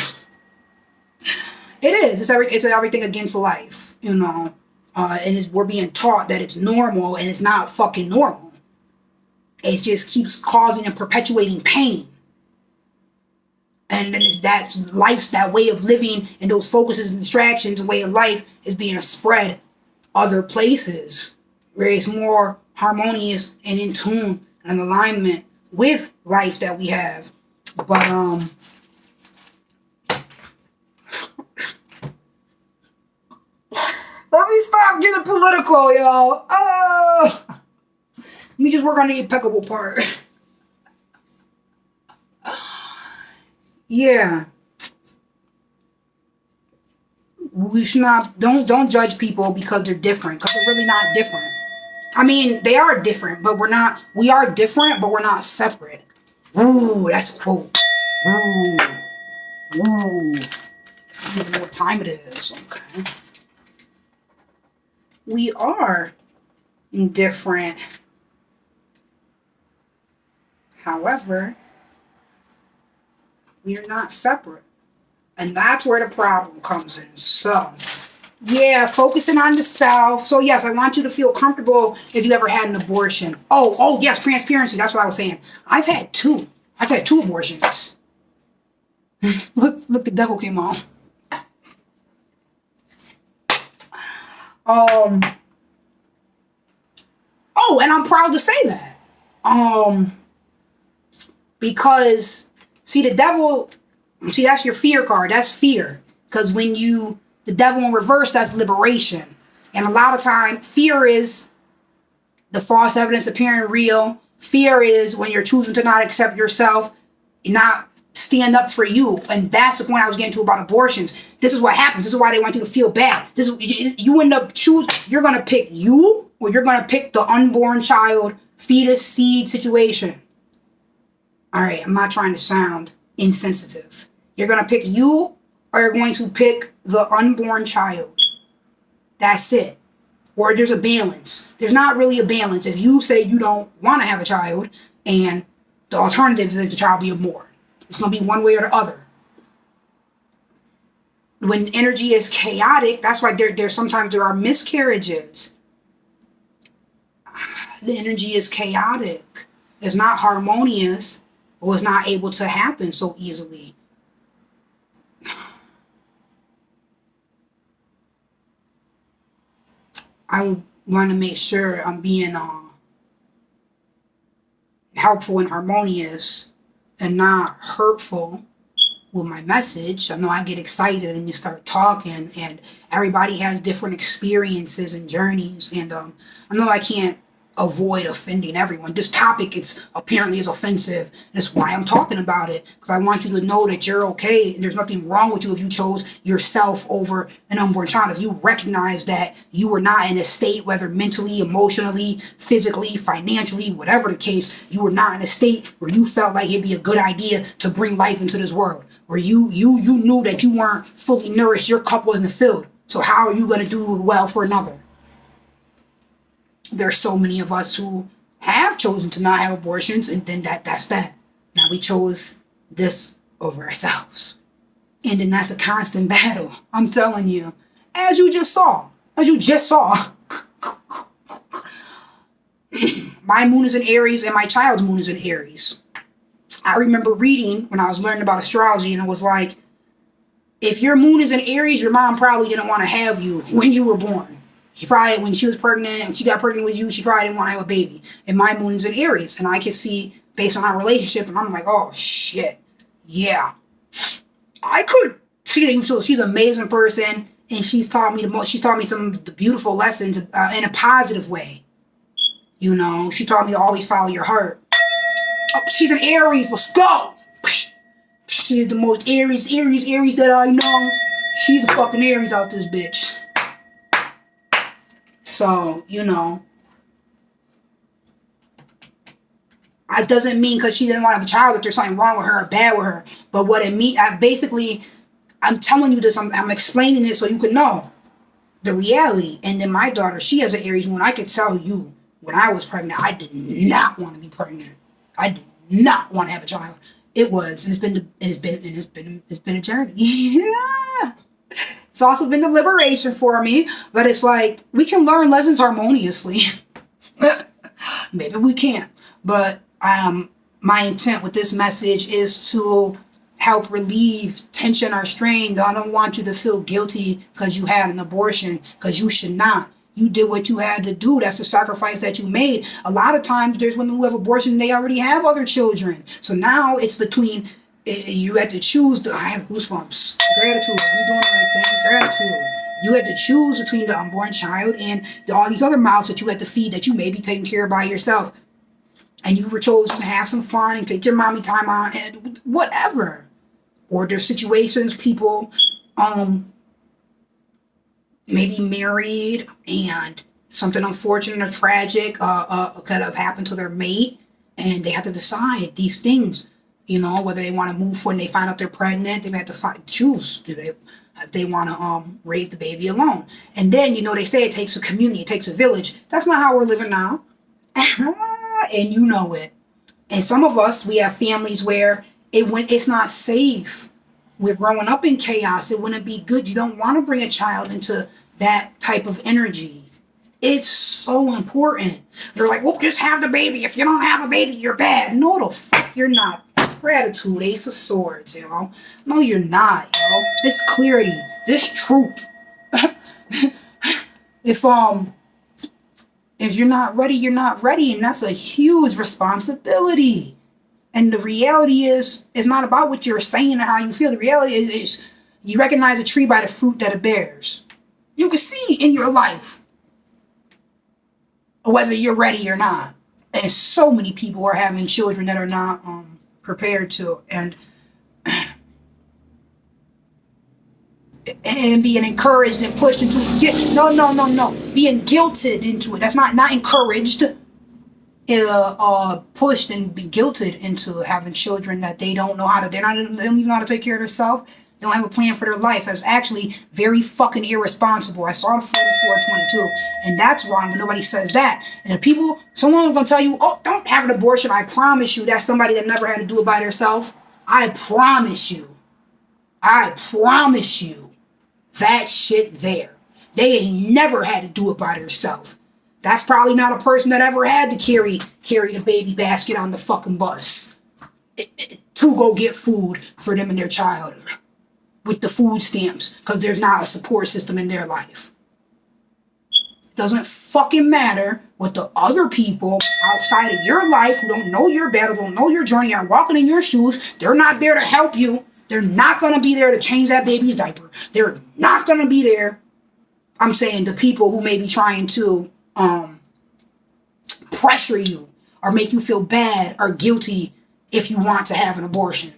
It is. It's everything against life, and we're being taught that it's normal, and it's not fucking normal. It just keeps causing and perpetuating pain. And then that's life's, that way of living and those focuses and distractions, way of life is being spread other places where it's more harmonious and in tune and alignment with life that we have. But let me stop getting political, y'all. Let me just work on the impeccable part. Yeah. We should not, don't judge people because they're different, because they're really not different. I mean, they are different, but we are different, but we're not separate. Ooh, that's a quote. Ooh. I don't know what time it is. Okay. We are different. However, we are not separate. And that's where the problem comes in. So, focusing on the self. So, yes, I want you to feel comfortable if you ever had an abortion. Oh, yes, transparency. That's what I was saying. I've had 2. I've had 2 abortions. Look, the devil came on. And I'm proud to say that. Because, see, the devil, that's your fear card. That's fear. Because when the devil in reverse, that's liberation. And a lot of time, fear is the false evidence appearing real. Fear is when you're choosing to not accept yourself, not stand up for you. And that's the point I was getting to about abortions. This is what happens. This is why they want you to feel bad. You end up you're going to pick you, or you're going to pick the unborn child, fetus, seed situation. All right, I'm not trying to sound insensitive. You're going to pick you, or you're going to pick the unborn child. That's it. Or there's a balance. There's not really a balance if you say you don't want to have a child, and the alternative is the child be born. It's going to be one way or the other. When energy is chaotic, that's why sometimes there are miscarriages. The energy is chaotic. It's not harmonious, or it's not able to happen so easily. I want to make sure I'm being helpful and harmonious and not hurtful with my message. I know I get excited and you start talking, and everybody has different experiences and journeys. And I know I can't avoid offending everyone. This topic apparently is offensive. That's why I'm talking about it, because I want you to know that you're okay and there's nothing wrong with you if you chose yourself over an unborn child. If you recognize that you were not in a state, whether mentally, emotionally, physically, financially, whatever the case, you were not in a state where you felt like it'd be a good idea to bring life into this world, where you knew that you weren't fully nourished, your cup wasn't filled. So how are you going to do well for another? There's so many of us who have chosen to not have abortions, and then that's that. Now we chose this over ourselves. And then that's a constant battle. I'm telling you. As you just saw. My moon is in Aries and my child's moon is in Aries. I remember reading when I was learning about astrology, and it was like, if your moon is in Aries, your mom probably didn't want to have you when you were born. She probably, when she was pregnant, when she got pregnant with you, she probably didn't want to have a baby. And my moon is in Aries. And I can see, based on our relationship, and I'm like, oh, shit. Yeah. I could see that she's an amazing person. And she's taught me she's taught me some of the beautiful lessons in a positive way. You know, she taught me to always follow your heart. Oh, she's an Aries. Let's go. She's the most Aries that I know. She's a fucking Aries out this bitch. So, you know, it doesn't mean because she didn't want to have a child that there's something wrong with her or bad with her. But what it means, I'm telling you this, I'm explaining it so you can know the reality. And then my daughter, she has an Aries moon. I could tell you, when I was pregnant, I did not want to be pregnant. I did not want to have a child. It was, and it's been a journey. Yeah. It's also been the liberation for me, but it's like, we can learn lessons harmoniously. Maybe we can't, but my intent with this message is to help relieve tension or strain. I don't want you to feel guilty because you had an abortion, because you should not. You did what you had to do. That's the sacrifice that you made. A lot of times there's women who have abortion and they already have other children. So now it's between, you had to choose. I have goosebumps. Gratitude. I'm doing the right thing. Gratitude. You had to choose between the unborn child and all these other mouths that you had to feed that you may be taking care of by yourself. And you were chosen to have some fun and take your mommy time on and whatever. Or there's situations, people maybe married and something unfortunate or tragic could have happened to their mate, and they have to decide these things. You know, whether they want to move when they find out they're pregnant, they have to choose. If they want to raise the baby alone. And then, you know, they say it takes a community, it takes a village. That's not how we're living now. And you know it. And some of us, we have families where it's not safe. We're growing up in chaos. It wouldn't be good. You don't want to bring a child into that type of energy. It's so important. They're like, well, just have the baby. If you don't have a baby, you're bad. No, the fuck you're not. Gratitude, Ace of Swords, you know. No, you're not, yo. This clarity, this truth. If you're not ready, you're not ready, and that's a huge responsibility. And the reality is, it's not about what you're saying and how you feel. The reality is you recognize a tree by the fruit that it bears. You can see in your life whether you're ready or not. And so many people are having children that are not prepared to, and being encouraged and pushed into it. No. Being guilted into it. That's not encouraged. Pushed and be guilted into having children that they don't know how to. They don't even know how to take care of themselves. They don't have a plan for their life. That's actually very fucking irresponsible. I saw the 4422, and that's wrong, but nobody says that. And the someone's gonna tell you, oh, don't have an abortion. I promise you, that's somebody that never had to do it by themselves. I promise you. That shit there. They ain't never had to do it by themselves. That's probably not a person that ever had to carry the baby basket on the fucking bus to go get food for them and their child with the food stamps, because there's not a support system in their life. Doesn't fucking matter what the other people outside of your life who don't know your battle, don't know your journey, are walking in your shoes. They're not there to help you. They're not going to be there to change that baby's diaper. They're not going to be there. I'm saying the people who may be trying to pressure you or make you feel bad or guilty if you want to have an abortion.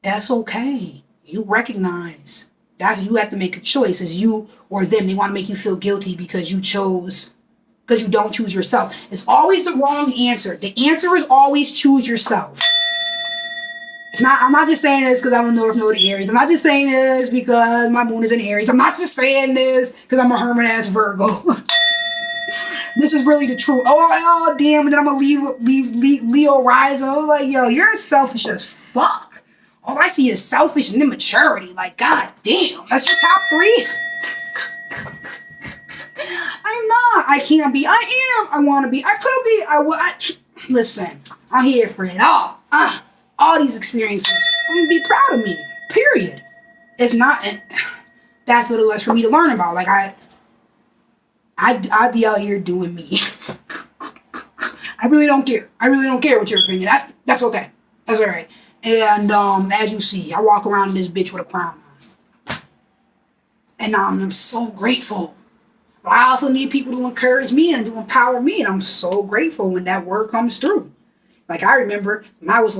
That's okay. You recognize that you have to make a choice. It's you or them. They want to make you feel guilty because you don't choose yourself. It's always the wrong answer. The answer is always choose yourself. I'm not just saying this because I'm a North Node of Aries. I'm not just saying this because my moon is in Aries. I'm not just saying this because I'm a hermit-ass Virgo. This is really the truth. Oh, damn, and then I'm going to leave Leo rising. I'm like, yo, you're selfish as fuck. All I see is selfish and immaturity. Like, god damn, that's your top 3? I'm not. I can't be. I am. I want to be. I could be. Listen, I'm here for it all. All these experiences. I'm going to be proud of me. Period. It's not. That's what it was for me to learn about. Like, I'd be out here doing me. I really don't care. I really don't care what your opinion. That's okay. That's all right. And as you see, I walk around this bitch with a crown on. And I'm so grateful. But I also need people to encourage me and to empower me. And I'm so grateful when that word comes through. Like, I remember when I was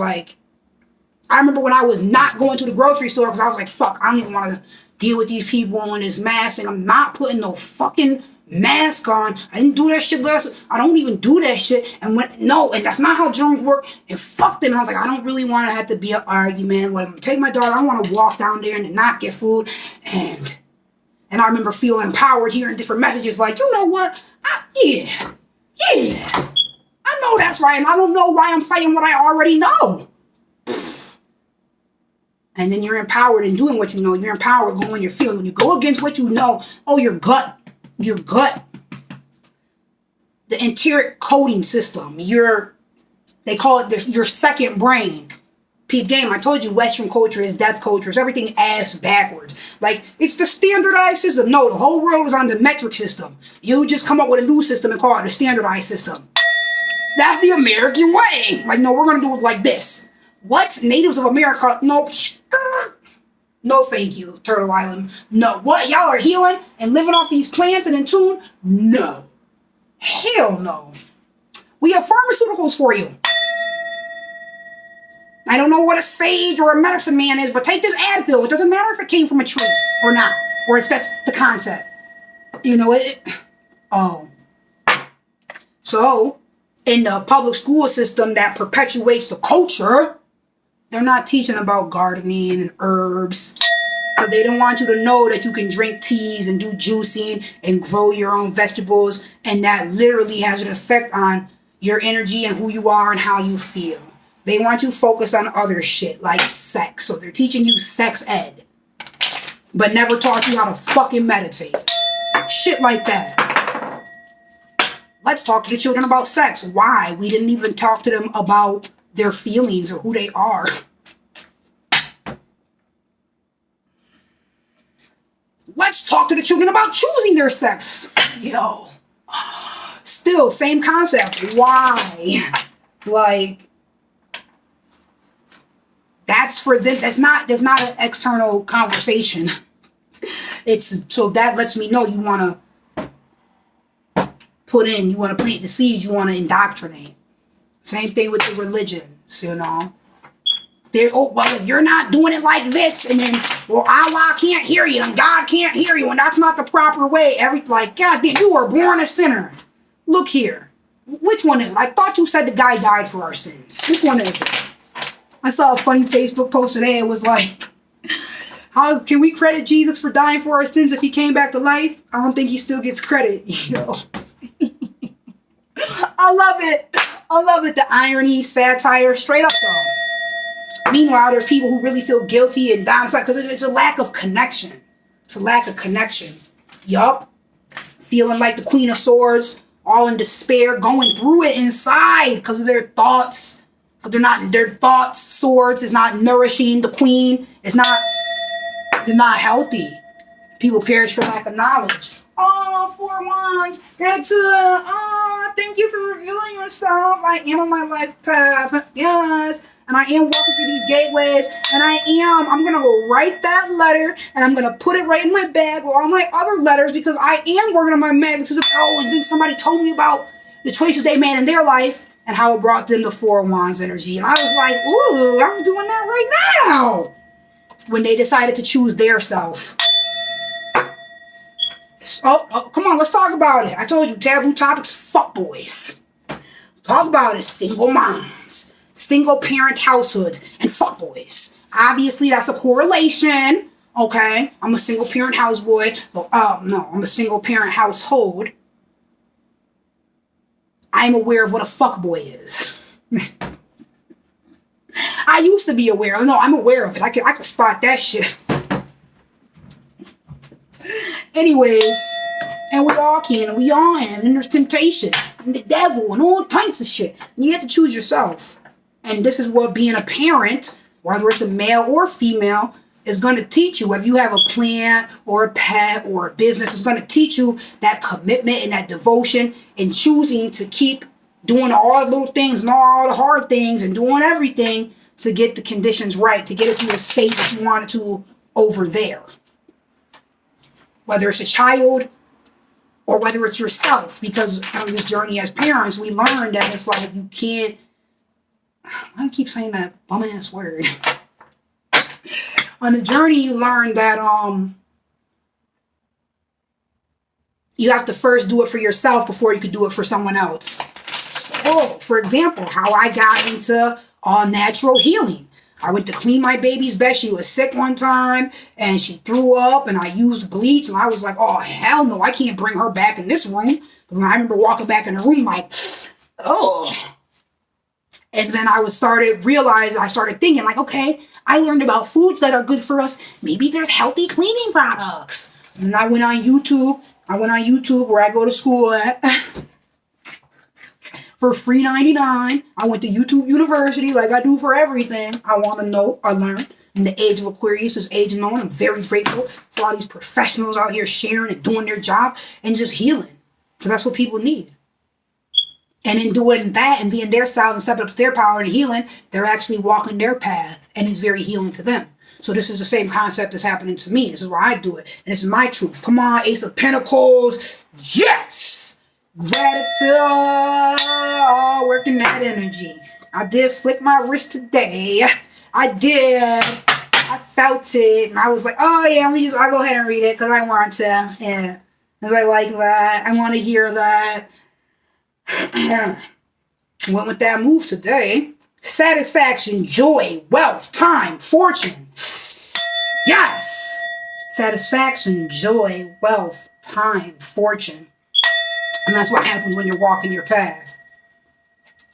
not going to the grocery store because I was like, fuck, I don't even want to deal with these people on this mask thing. I'm not putting no fucking mask on. I didn't do that shit I don't even do that shit. And and that's not how germs work. And fuck them. And I was like, I don't really want to have to be an argument. When I take my daughter, I want to walk down there and not get food. And I remember feeling empowered, hearing different messages like, you know what? Yeah. I know that's right. And I don't know why I'm fighting what I already know. And then you're empowered in doing what you know. You're empowered going your feeling. When you go against what you know, your gut. The enteric coding system. They call it your second brain. Peep game, I told you Western culture is death culture. It's everything ass backwards. Like, it's the standardized system. No, the whole world is on the metric system. You just come up with a new system and call it the standardized system. That's the American way. Like, no, we're going to do it like this. What? Natives of America? Nope. No, thank you, Turtle Island. No. What? Y'all are healing and living off these plants and in tune? No. Hell no. We have pharmaceuticals for you. I don't know what a sage or a medicine man is, but take this Advil. It doesn't matter if it came from a tree or not, or if that's the concept. You know it. So, in the public school system that perpetuates the culture, they're not teaching about gardening and herbs. Because they don't want you to know that you can drink teas and do juicing and grow your own vegetables. And that literally has an effect on your energy and who you are and how you feel. They want you focused on other shit like sex. So they're teaching you sex ed. But never taught you how to fucking meditate. Shit like that. Let's talk to the children about sex. Why? We didn't even talk to them about their feelings or who they are. Let's talk to the children about choosing their sex. Yo. Still, same concept. Why? Like, that's for them. That's not an external conversation. So that lets me know you want to you want to plant the seeds, you want to indoctrinate. Same thing with the religions, you know. If you're not doing it like this, and then, Allah can't hear you, and God can't hear you, and that's not the proper way. God damn, you were born a sinner. Look here. Which one is it? I thought you said the guy died for our sins. Which one is it? I saw a funny Facebook post today. It was like, how can we credit Jesus for dying for our sins if he came back to life? I don't think he still gets credit, you know. I love it. The irony, satire, straight up though. Meanwhile, there's people who really feel guilty and down inside because it's a lack of connection. It's a lack of connection. Yup. Feeling like the Queen of Swords, all in despair, going through it inside because of their thoughts. But their thoughts, swords is not nourishing the queen. They're not healthy. People perish for lack of knowledge. Oh, 4 wands. Gratitude. Oh, thank you for revealing yourself. I am on my life path. Yes. And I am walking through these gateways. And I'm going to go write that letter. And I'm going to put it right in my bag with all my other letters. Because I am working on my magnitude. Oh, and then somebody told me about the choices they made in their life. And how it brought them the 4 wands energy. And I was like, ooh, I'm doing that right now. When they decided to choose their self. Oh, come on, let's talk about it. I told you, taboo topics, fuckboys. Talk about it, single moms, single parent households, and fuckboys. Obviously, that's a correlation, okay? I'm a single parent houseboy. No, I'm a single parent household. I'm aware of what a fuckboy is. I used to be aware. No, I'm aware of it. I can spot that shit. Anyways, and we all can, and we all am, and there's temptation, and the devil, and all types of shit. And you have to choose yourself. And this is what being a parent, whether it's a male or female, is going to teach you. Whether you have a plant, or a pet, or a business, it's going to teach you that commitment and that devotion, and choosing to keep doing all the little things, and all the hard things, and doing everything to get the conditions right, to get it to the state that you want it to over there. Whether it's a child or whether it's yourself, because on this journey as parents, we learn that it's like you can't, I keep saying that bum ass word. On the journey, you learn that you have to first do it for yourself before you could do it for someone else. So, for example, how I got into all natural healing. I went to clean my baby's bed. She was sick one time and she threw up and I used bleach and I was like, oh, hell no, I can't bring her back in this room. And I remember walking back in the room like, oh. And then I started thinking like, okay, I learned about foods that are good for us. Maybe there's healthy cleaning products. And I went on YouTube. Where I go to school at. For free $99. I went to YouTube University like I do for everything. I want to know, I learned. In the age of Aquarius is age of knowing. I'm very grateful for all these professionals out here sharing and doing their job and just healing. Because that's what people need. And in doing that and being their selves and stepping up to their power and healing, they're actually walking their path. And it's very healing to them. So this is the same concept that's happening to me. This is why I do it. And this is my truth. Come on, Ace of Pentacles. Yes! Gratitude, working that energy. I did flick my wrist today. I did. I felt it. And I was like, oh yeah, I'll go ahead and read it because I want to. Yeah. Because I like that. I want to hear that. Went with that move today. Satisfaction, joy, wealth, time, fortune. Yes. Satisfaction, joy, wealth, time, fortune. And that's what happens when you're walking your path.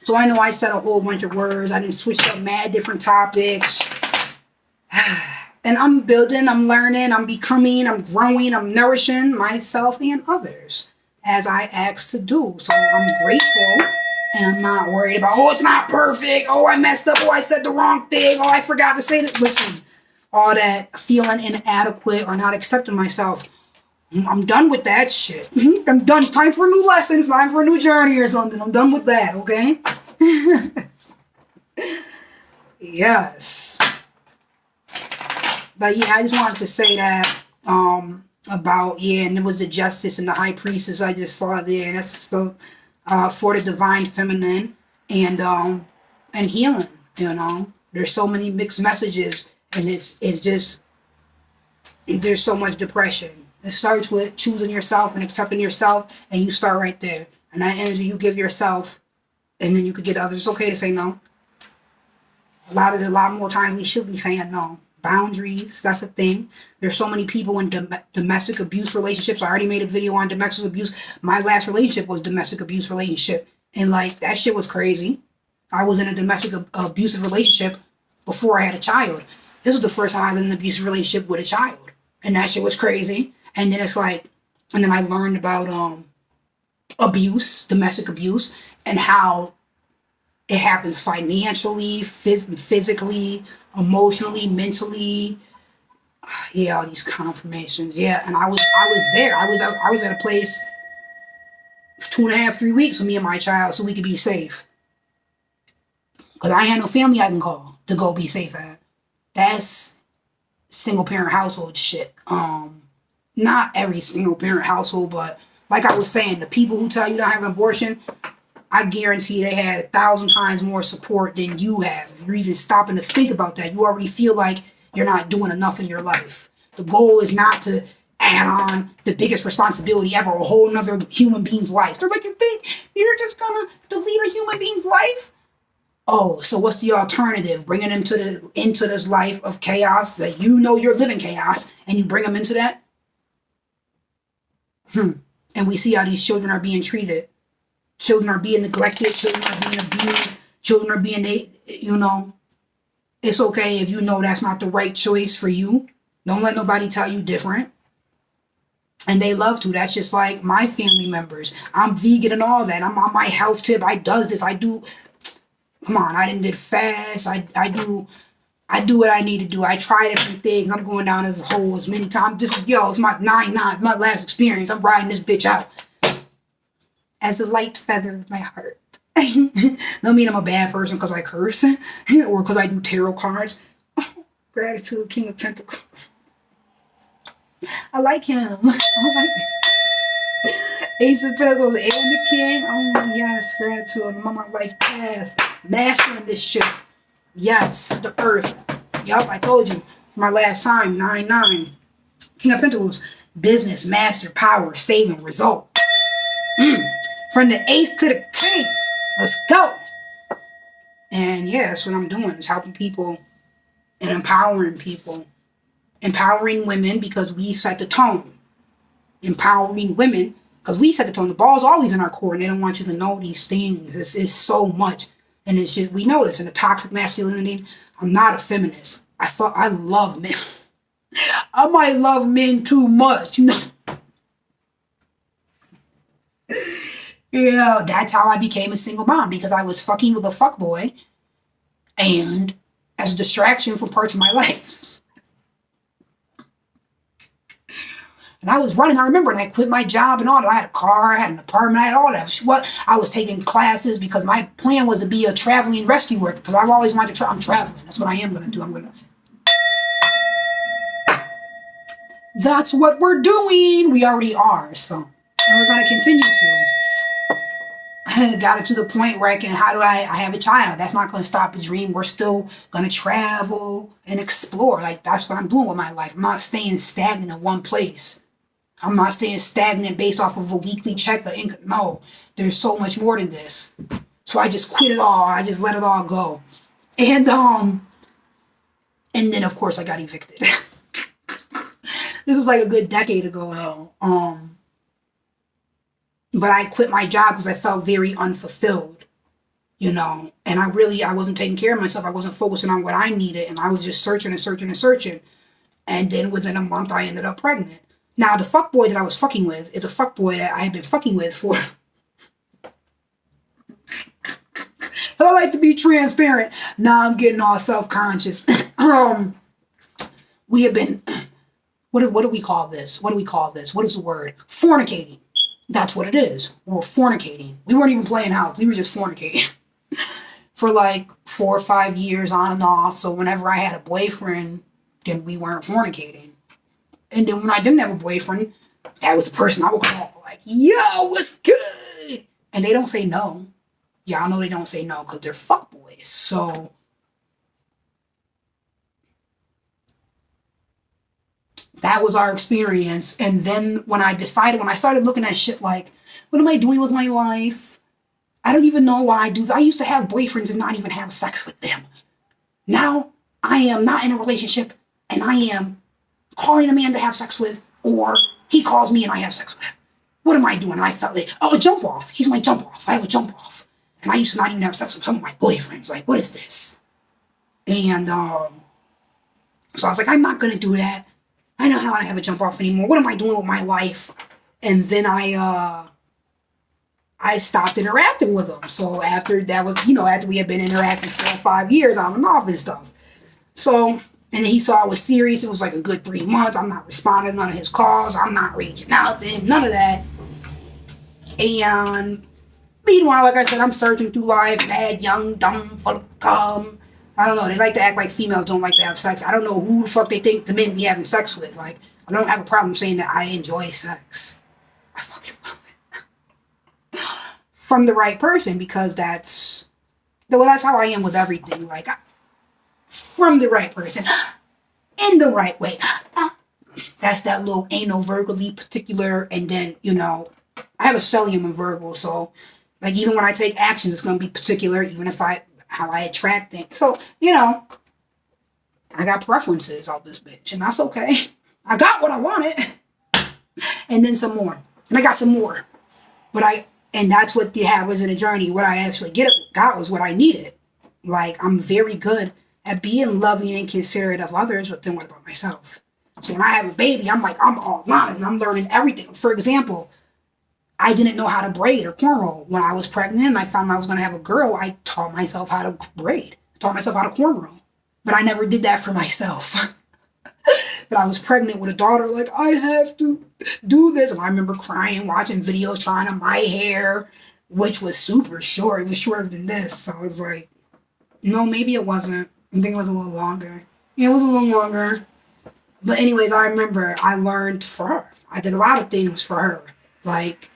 So I know I said a whole bunch of words. I didn't switch up mad different topics. And I'm building, I'm learning, I'm becoming, I'm growing, I'm nourishing myself and others as I ask to do. So I'm grateful and I'm not worried about, oh, it's not perfect. Oh, I messed up. Oh, I said the wrong thing. Oh, I forgot to say this. Listen, all that feeling inadequate or not accepting myself. I'm done with that shit. I'm done. Time for new lessons. Time for a new journey or something. I'm done with that, okay? Yes. But yeah, I just wanted to say that about, and it was the Justice and the High Priestess I just saw there. And that's so for the Divine Feminine and healing, you know. There's so many mixed messages and it's just, there's so much depression. It starts with choosing yourself and accepting yourself, and you start right there. And that energy you give yourself, and then you could get others. It's okay to say no. A lot more times we should be saying no. Boundaries, that's a thing. There's so many people in domestic abuse relationships. I already made a video on domestic abuse. My last relationship was domestic abuse relationship. And like, that shit was crazy. I was in a domestic abusive relationship before I had a child. This was the first time I was in an abusive relationship with a child. And that shit was crazy. And then it's like, and then I learned about abuse, domestic abuse, and how it happens financially, physically, emotionally, mentally, Yeah, all these confirmations. Yeah, and I was there. I was at a place 2.5, 3 weeks with me and my child so we could be safe. Cause I had no family I can call to go be safe at. That's single parent household shit. Not every single parent household, but like I was saying, the people who tell you to have an abortion, I guarantee they had 1,000 times more support than you have. If you're even stopping to think about that, you already feel like you're not doing enough in your life. The goal is not to add on the biggest responsibility ever, a whole nother human being's life. They're like, you think you're just gonna delete a human being's life? Oh, so what's the alternative? Bringing them into this life of chaos that you know you're living chaos, and you bring them into that? And we see how these children are being treated. Children are being neglected. Children are being abused. Children are being, it's okay if you know that's not the right choice for you. Don't let nobody tell you different. And they love to. That's just like my family members. I'm vegan and all that. I'm on my health tip. I does this. I do. Come on. I didn't did fast. I do what I need to do. I try different things. I'm going down this hole as many times. It's my 9-9, my last experience. I'm riding this bitch out. As a light feather in my heart. Don't mean I'm a bad person because I curse or because I do tarot cards. Gratitude, King of Pentacles. I like him. I like Ace of Pentacles and the King. Oh yes, gratitude. I'm on my life path. Mastering this shit. Yes, the earth. Yup, I told you. My last time, 9-9. King of Pentacles. Business, master, power, saving, result. From the ace to the king. Let's go. And yeah, that's what I'm doing. Is helping people and empowering people. Empowering women because we set the tone. Empowering women because we set the tone. The ball's always in our court and they don't want you to know these things. This is so much. And it's just, we know this. And the toxic masculinity, I'm not a feminist. I love men. I might love men too much. Yeah, that's how I became a single mom because I was fucking with a fuckboy and as a distraction for parts of my life. And I was running, I remember, and I quit my job and all that. I had a car, I had an apartment, I had all that. I was taking classes because my plan was to be a traveling rescue worker because I've always wanted to I'm traveling. That's what I am going to do. That's what we're doing. We already are, so. And we're going to continue to. Got it to the point where I have a child. That's not going to stop a dream. We're still going to travel and explore. Like, that's what I'm doing with my life. I'm not staying stagnant in one place. I'm not staying stagnant based off of a weekly check or income. No, there's so much more than this. So I just quit it all. I just let it all go. And then of course I got evicted. This was like a good decade ago now. But I quit my job because I felt very unfulfilled, and I wasn't taking care of myself. I wasn't focusing on what I needed, and I was just searching and searching and searching. And then within a month, I ended up pregnant. Now, the fuckboy that I was fucking with is a fuckboy that I had been fucking with for... I like to be transparent. Now I'm getting all self-conscious. We have been... What do we call this? What is the word? Fornicating. That's what it is. We're fornicating. We weren't even playing house. We were just fornicating. For like 4 or 5 years on and off. So whenever I had a boyfriend, then we weren't fornicating. And then when I didn't have a boyfriend, that was the person I would call like, yo, what's good? And they don't say no. Y'all know they don't say no because they're fuckboys. So that was our experience. And then when I started looking at shit like, what am I doing with my life? I don't even know why I do this. I used to have boyfriends and not even have sex with them. Now I am not in a relationship and I am calling a man to have sex with, or he calls me and I have sex with him. What am I doing? And I felt like, a jump off. He's my jump off. I have a jump off. And I used to not even have sex with some of my boyfriends. Like, what is this? And so I was like, I'm not going to do that. I know how I have a jump off anymore. What am I doing with my life? And then I stopped interacting with them. So after that was, after we had been interacting 4 or 5 years on and off and stuff. So And then he saw I was serious. It was like a good 3 months. I'm not responding to none of his calls. I'm not reaching out to him. None of that. And meanwhile, like I said, I'm searching through life. Mad, young, dumb, full of cum. I don't know. They like to act like females don't like to have sex. I don't know who the fuck they think the men be having sex with. Like, I don't have a problem saying that I enjoy sex. I fucking love it. From the right person, because that's how I am with everything. Like, from the right person, in the right way. That's that little anal verbally particular, and then, I have a stellium in Virgo, so like even when I take actions, it's gonna be particular, even if how I attract things. So, I got preferences on this bitch, and that's okay. I got what I wanted. And then some more. And I got some more. And that's what the habits in the journey. What I actually got was what I needed. Like, I'm very good at being loving and considerate of others, but then what about myself? So when I have a baby, I'm all on it, and I'm learning everything. For example, I didn't know how to braid or cornrow. When I was pregnant and I found I was going to have a girl, I taught myself how to braid. I taught myself how to cornrow. But I never did that for myself. But I was pregnant with a daughter, like, I have to do this. And I remember crying, watching videos, trying on my hair, which was super short. It was shorter than this. So I was like, no, maybe it wasn't. I think it was a little longer. Yeah, it was a little longer. But anyways, I remember I learned for her. I did a lot of things for her. Like,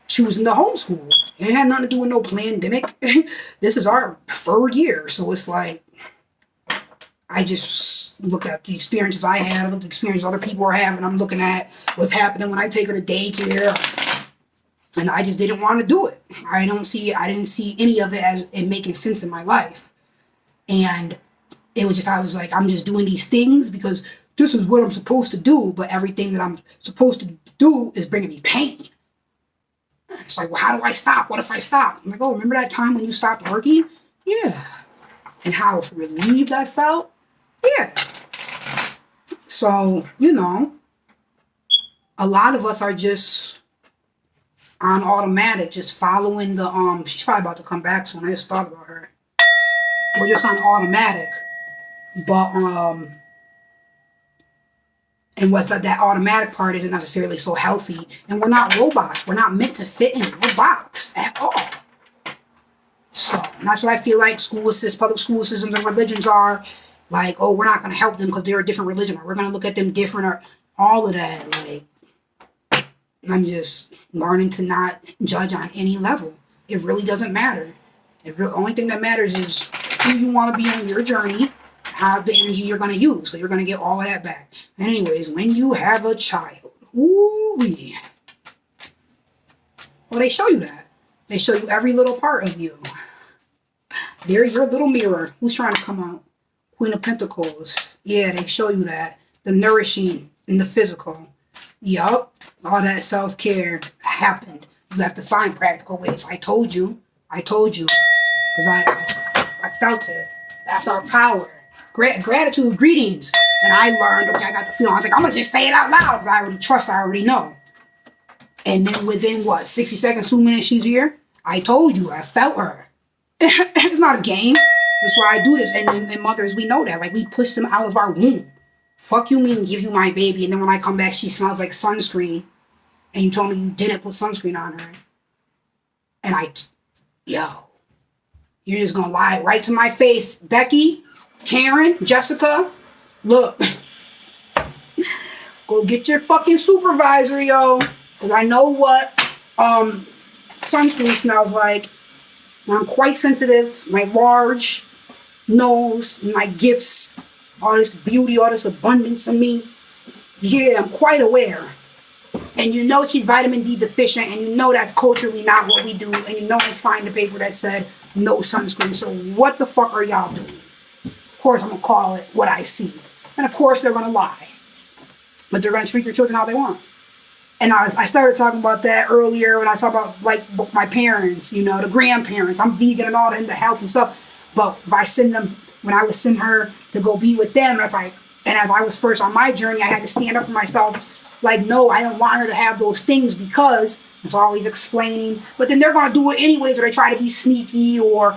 choosing to homeschool. It had nothing to do with no pandemic. This is our 3rd year. So it's like, I just looked at the experiences I had, I looked at the experiences other people are having. I'm looking at what's happening when I take her to daycare. And I just didn't want to do it. I didn't see any of it as it making sense in my life. And it was just, I was like, I'm just doing these things because this is what I'm supposed to do. But everything that I'm supposed to do is bringing me pain. It's like, well, how do I stop? What if I stop? I'm like, oh, remember that time when you stopped working? Yeah. And how relieved I felt? Yeah. So, a lot of us are just on automatic, just following the, she's probably about to come back soon. I just thought about her. We're just on automatic. But, and what's that automatic part isn't necessarily so healthy. And we're not robots. We're not meant to fit in a box at all. So that's what I feel like public school systems and religions are. Like, oh, we're not going to help them because they're a different religion. Or we're going to look at them different, or all of that. Like, I'm just learning to not judge on any level. It really doesn't matter. The only thing that matters is who you want to be on your journey, how the energy you're going to use. So you're going to get all of that back. And anyways, when you have a child, ooh-wee. Well, they show you that. They show you every little part of you. They're your little mirror. Who's trying to come out? Queen of Pentacles. Yeah, they show you that. The nourishing and the physical. Yup. All that self-care happened. You have to find practical ways. I told you. Because I felt it. That's our power. Gratitude, greetings. And I learned, okay, I got the feeling. I was like, I'm going to just say it out loud because I already know. And then within 60 seconds, 2 minutes, she's here. I told you, I felt her. It's not a game. That's why I do this. And mothers, we know that. Like, we push them out of our womb. Fuck you mean give you my baby, and then when I come back, she smells like sunscreen. And you told me you didn't put sunscreen on her. And you're just gonna lie right to my face. Becky, Karen, Jessica, look. Go get your fucking supervisor, yo. Because I know what sunscreen smells like. I'm quite sensitive. My large nose, my gifts, all this beauty, all this abundance in me. Yeah, I'm quite aware. And you know she's vitamin D deficient, and you know that's culturally not what we do, and you know I signed the paper that said no sunscreen. So what the fuck are y'all doing? Of course I'm going to call it what I see. And of course they're going to lie. But they're going to treat their children how they want. And I started talking about that earlier when I talked about like my parents, the grandparents. I'm vegan and all that, into health and stuff. But if I when I would send her to go be with them, if I was first on my journey, I had to stand up for myself. Like, no, I don't want her to have those things because it's always explaining. But then they're going to do it anyways, or they try to be sneaky, or,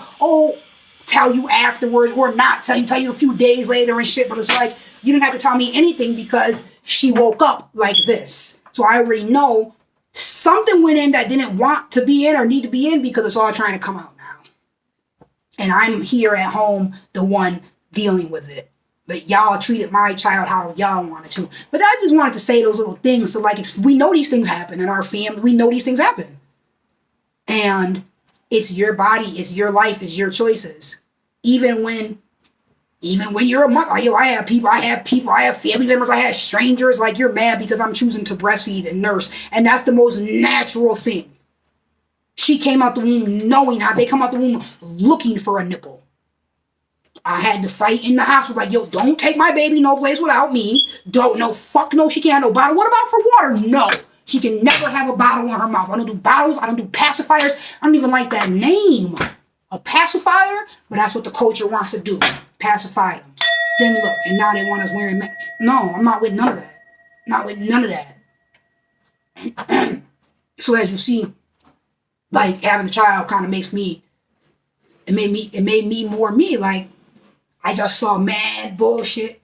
tell you afterwards or not tell you a few days later and shit. But it's like, you didn't have to tell me anything because she woke up like this. So I already know something went in that didn't want to be in or need to be in because it's all trying to come out now. And I'm here at home, the one dealing with it. But y'all treated my child how y'all wanted to. But I just wanted to say those little things. So like, we know these things happen in our family. We know these things happen. And it's your body, it's your life, it's your choices. Even when you're a mother, I have family members, I have strangers, like you're mad because I'm choosing to breastfeed and nurse. And that's the most natural thing. She came out the womb knowing how they come out the womb looking for a nipple. I had to fight in the hospital, like, yo, don't take my baby no place without me. Fuck no, she can't have no bottle. What about for water? No. She can never have a bottle in her mouth. I don't do bottles. I don't do pacifiers. I don't even like that name. A pacifier? But that's what the culture wants to do. Pacify them. Then look, and now they want us wearing masks. No, I'm not with none of that. Not with none of that. So as you see, like, having a child kind of makes me, it made me more me. Like, I just saw mad bullshit.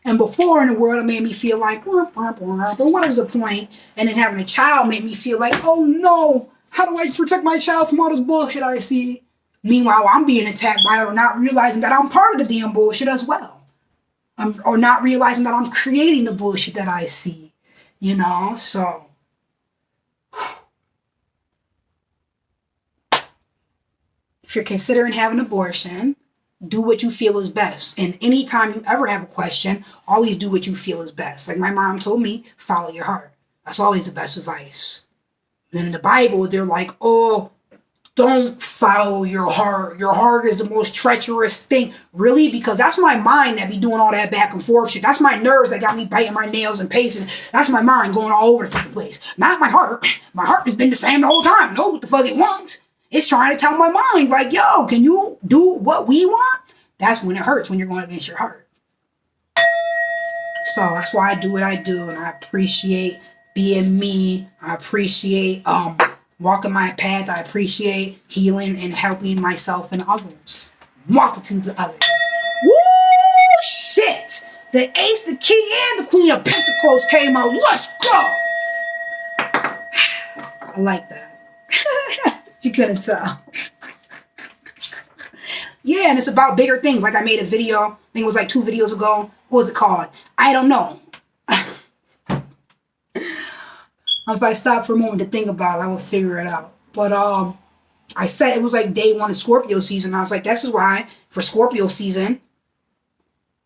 And before in the world, it made me feel like, but what is the point? And then having a child made me feel like, oh no, how do I protect my child from all this bullshit I see? Meanwhile, I'm being attacked by her, not realizing that I'm part of the damn bullshit as well. Or not realizing that I'm creating the bullshit that I see. You know, so. If you're considering having an abortion, do what you feel is best. And anytime you ever have a question, always do what you feel is best. Like my mom told me, follow your heart. That's always the best advice. And then in the Bible, they're like, oh, don't follow your heart. Your heart is the most treacherous thing. Really? Because that's my mind that be doing all that back and forth shit. That's my nerves that got me biting my nails and pacing. That's my mind going all over the fucking place. Not my heart. My heart has been the same the whole time. Know what the fuck it wants. It's trying to tell my mind, like, yo, can you do what we want? That's when it hurts, when you're going against your heart. So that's why I do what I do, and I appreciate being me. I appreciate walking my path. I appreciate healing and helping myself and others. Multitudes of others. Woo! Shit! The Ace, the King, and the Queen of Pentacles came out. Let's go! I like that. You couldn't tell. Yeah, and it's about bigger things. Like I made a video, I think it was like 2 videos ago. What was it called? I don't know. If I stop for a moment to think about it, I will figure it out. But I said it was like day 1 of Scorpio season. I was like, this is why for Scorpio season,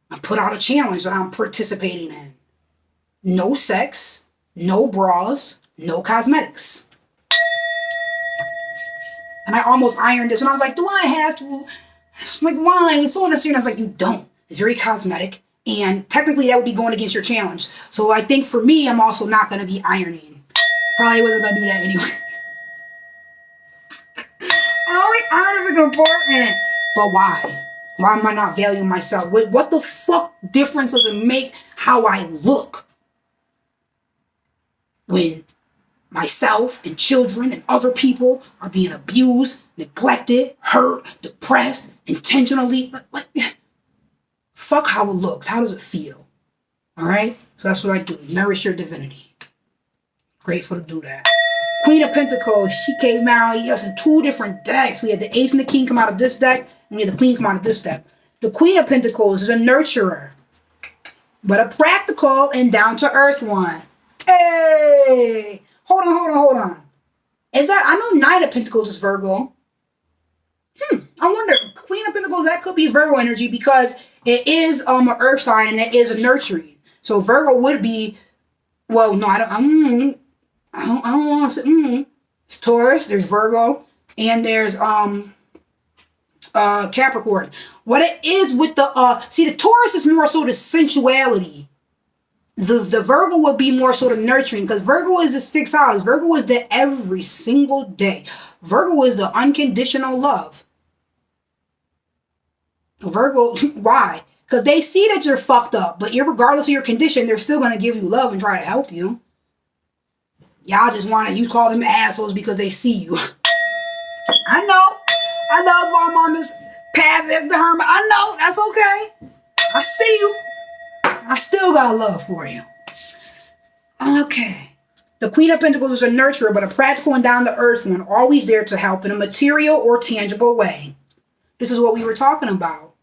I put out a challenge that I'm participating in. No sex, no bras, no cosmetics. And I almost ironed this, and I was like, do I have to? I'm like, why? It's so unnecessary. And I was like, you don't. It's very cosmetic, and technically that would be going against your challenge. So I think for me, I'm also not going to be ironing. Probably wasn't going to do that anyway. I only iron if it's important. But why? Why am I not valuing myself? What the fuck difference does it make how I look when myself and children and other people are being abused, neglected, hurt, depressed, intentionally? Fuck how it looks. How does it feel? All right? So that's what I do. Nourish your divinity. Grateful to do that. Queen of Pentacles, she came out yes in 2 different decks. We had the Ace and the King come out of this deck, and we had the Queen come out of this deck. The Queen of Pentacles is a nurturer, but a practical and down-to-earth one. Hey! Hold on. Is that, I know Knight of Pentacles is Virgo. I wonder, Queen of Pentacles, that could be Virgo energy because it is an earth sign and it is a nurturing. So Virgo would be, well, no, I don't want to say, It's Taurus, there's Virgo, and there's Capricorn. What it is with the, see, the Taurus is more so the sensuality. The Virgo would be more sort of nurturing because Virgo is the 6 hours. Virgo is the every single day. Virgo is the unconditional love. Virgo, why? Because they see that you're fucked up, but regardless of your condition, they're still going to give you love and try to help you. Y'all just want to, you call them assholes because they see you. I know. I know that's why I'm on this path as the hermit. I know, that's okay. I see you. I still got love for you. Okay. The Queen of Pentacles is a nurturer, but a practical and down-to-earth one, always there to help in a material or tangible way. This is what we were talking about.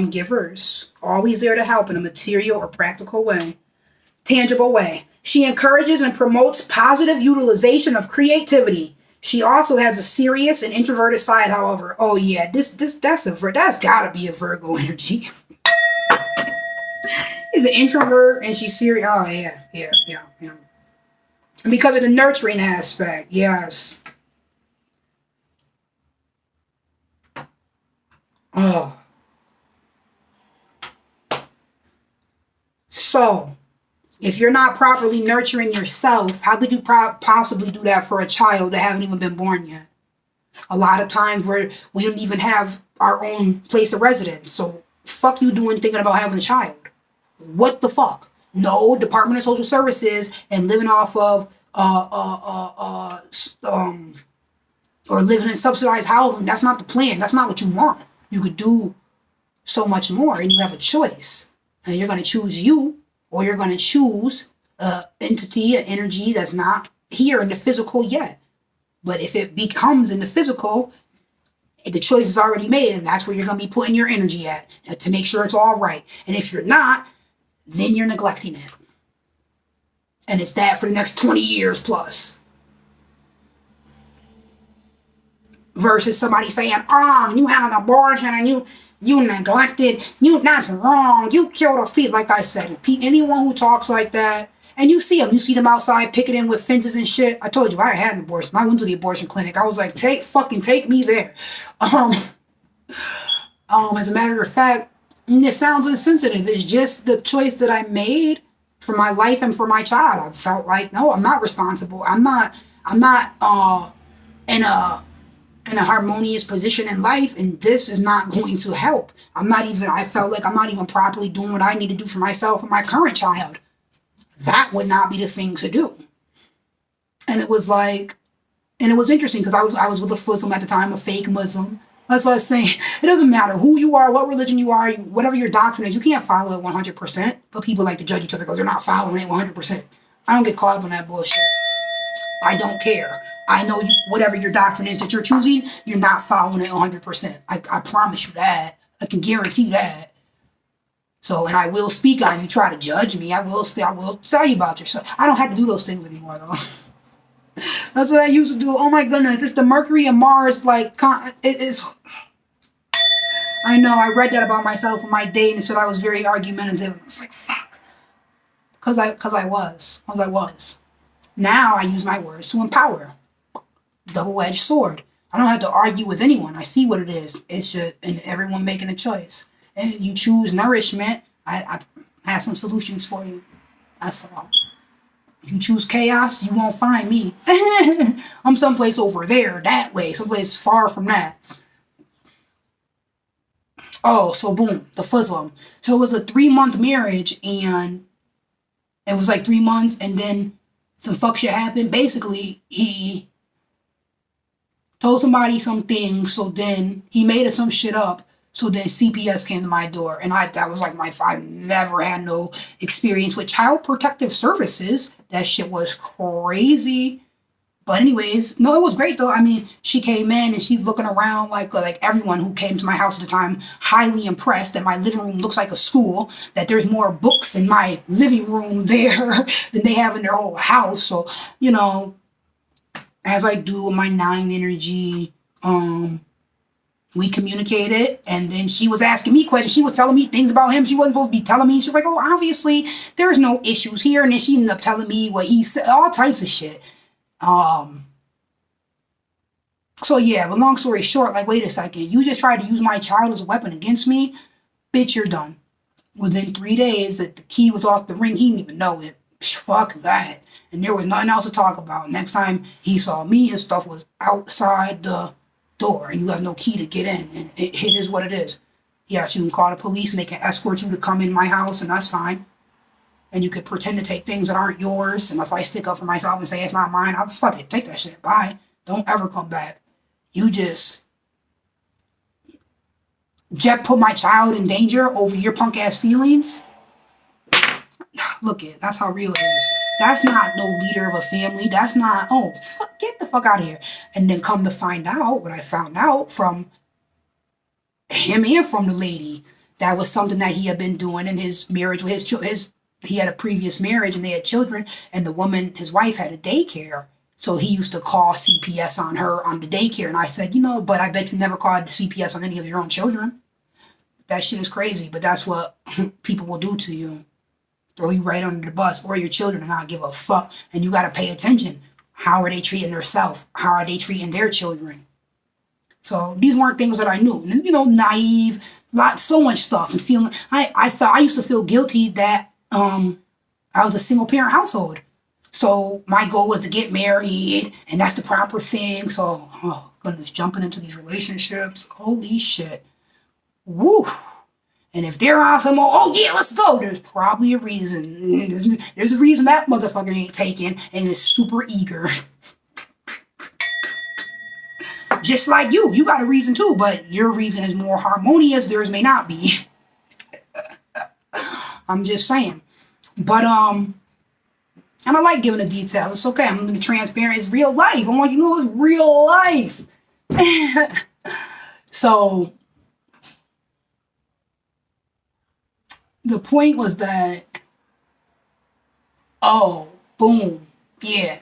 Givers. Always there to help in a material or practical way. Tangible way. She encourages and promotes positive utilization of creativity. She also has a serious and introverted side, however. Oh yeah, that's gotta be a Virgo energy. She's an introvert and she's serious. Oh yeah. And because of the nurturing aspect, yes. Oh. So, if you're not properly nurturing yourself, how could you possibly do that for a child that hasn't even been born yet? A lot of times we don't even have our own place of residence. So, fuck you doing thinking about having a child. What the fuck? No, Department of Social Services and living off of or living in subsidized housing. That's not the plan. That's not what you want. You could do so much more, and you have a choice. And you're going to choose you, or you're going to choose an entity, an energy that's not here in the physical yet. But if it becomes in the physical, the choice is already made, and that's where you're going to be putting your energy at to make sure it's all right. And if you're not, then you're neglecting it. And it's that for the next 20 years plus. Versus somebody saying, you had an abortion and you neglected, that's wrong, you killed a fetus. Like I said, anyone who talks like that, and you see them outside picketing with fences and shit. I told you, I had an abortion. I went to the abortion clinic. I was like, take me there. As a matter of fact, it sounds insensitive. It's just the choice that I made for my life and for my child. I felt like, no, I'm not responsible. I'm not in a harmonious position in life, and this is not going to help. I felt like I'm not even properly doing what I need to do for myself and my current child. That would not be the thing to do. And it was interesting because I was with a Muslim at the time, a fake Muslim. That's what I was saying. It doesn't matter who you are, what religion you are, whatever your doctrine is, you can't follow it 100%, but people like to judge each other because they're not following it 100%. I don't get caught up on that bullshit. I don't care. I know whatever your doctrine is that you're choosing, you're not following it 100%. I promise you that. I can guarantee that. So, and I will speak on you. Try to judge me. I will tell you about yourself. I don't have to do those things anymore, though. That's what I used to do. Oh my goodness, it's the Mercury and Mars, it is. I know, I read that about myself in my day and it said I was very argumentative. It's like, fuck. Because I was. Now I use my words to empower. Double-edged sword. I don't have to argue with anyone. I see what it is. It's just, and everyone making a choice. And you choose nourishment, I have some solutions for you. That's all. If you choose chaos, you won't find me. I'm someplace over there, that way, someplace far from that. Oh, so boom, the Muslim. So it was a 3-month marriage, and it was like 3 months, and then some fuck shit happened. Basically, he told somebody some things, so then he made some shit up. So then CPS came to my door, and that was like I never had no experience with Child Protective Services. That shit was crazy. But anyways, no, it was great though. I mean, she came in and she's looking around like everyone who came to my house at the time, highly impressed that my living room looks like a school, that there's more books in my living room there than they have in their whole house. So, as I do with my 9 energy, we communicated, and then she was asking me questions. She was telling me things about him she wasn't supposed to be telling me. She was like, oh, obviously, there's no issues here. And then she ended up telling me what he said, all types of shit. So yeah, but long story short, wait a second. You just tried to use my child as a weapon against me? Bitch, you're done. Within 3 days, the key was off the ring. He didn't even know it. Fuck that. And there was nothing else to talk about. Next time he saw me, his stuff was outside the door, and you have no key to get in, and it is what it is. Yes, you can call the police and they can escort you to come in my house, and that's fine. And you could pretend to take things that aren't yours, and if I stick up for myself and say it's not mine, I'll fuck it, take that shit, bye. Don't ever come back. You just put my child in danger over your punk ass feelings. Look it, that's how real it is. That's not no leader of a family. That's not, oh, fuck, get the fuck out of here. And then come to find out, what I found out from him and from the lady, that was something that he had been doing in his marriage with he had a previous marriage and they had children, and the woman, his wife, had a daycare. So he used to call CPS on her on the daycare. And I said, but I bet you never called the CPS on any of your own children. That shit is crazy, but that's what people will do to you. Throw you right under the bus or your children and not give a fuck. And you got to pay attention. How are they treating themselves? How are they treating their children? So these weren't things that I knew. And, naive, so much stuff. And feeling, I used to feel guilty that I was a single parent household. So my goal was to get married, and that's the proper thing. So, oh goodness, jumping into these relationships, holy shit. Woo. And if they're awesome, oh yeah, let's go. There's probably a reason. There's a reason that motherfucker ain't taken and is super eager. Just like you got a reason too, but your reason is more harmonious. Theirs may not be. I'm just saying. But and I like giving the details. It's okay. I'm being transparent. It's real life. I want you to know it's real life. So the point was that, oh, boom. Yeah,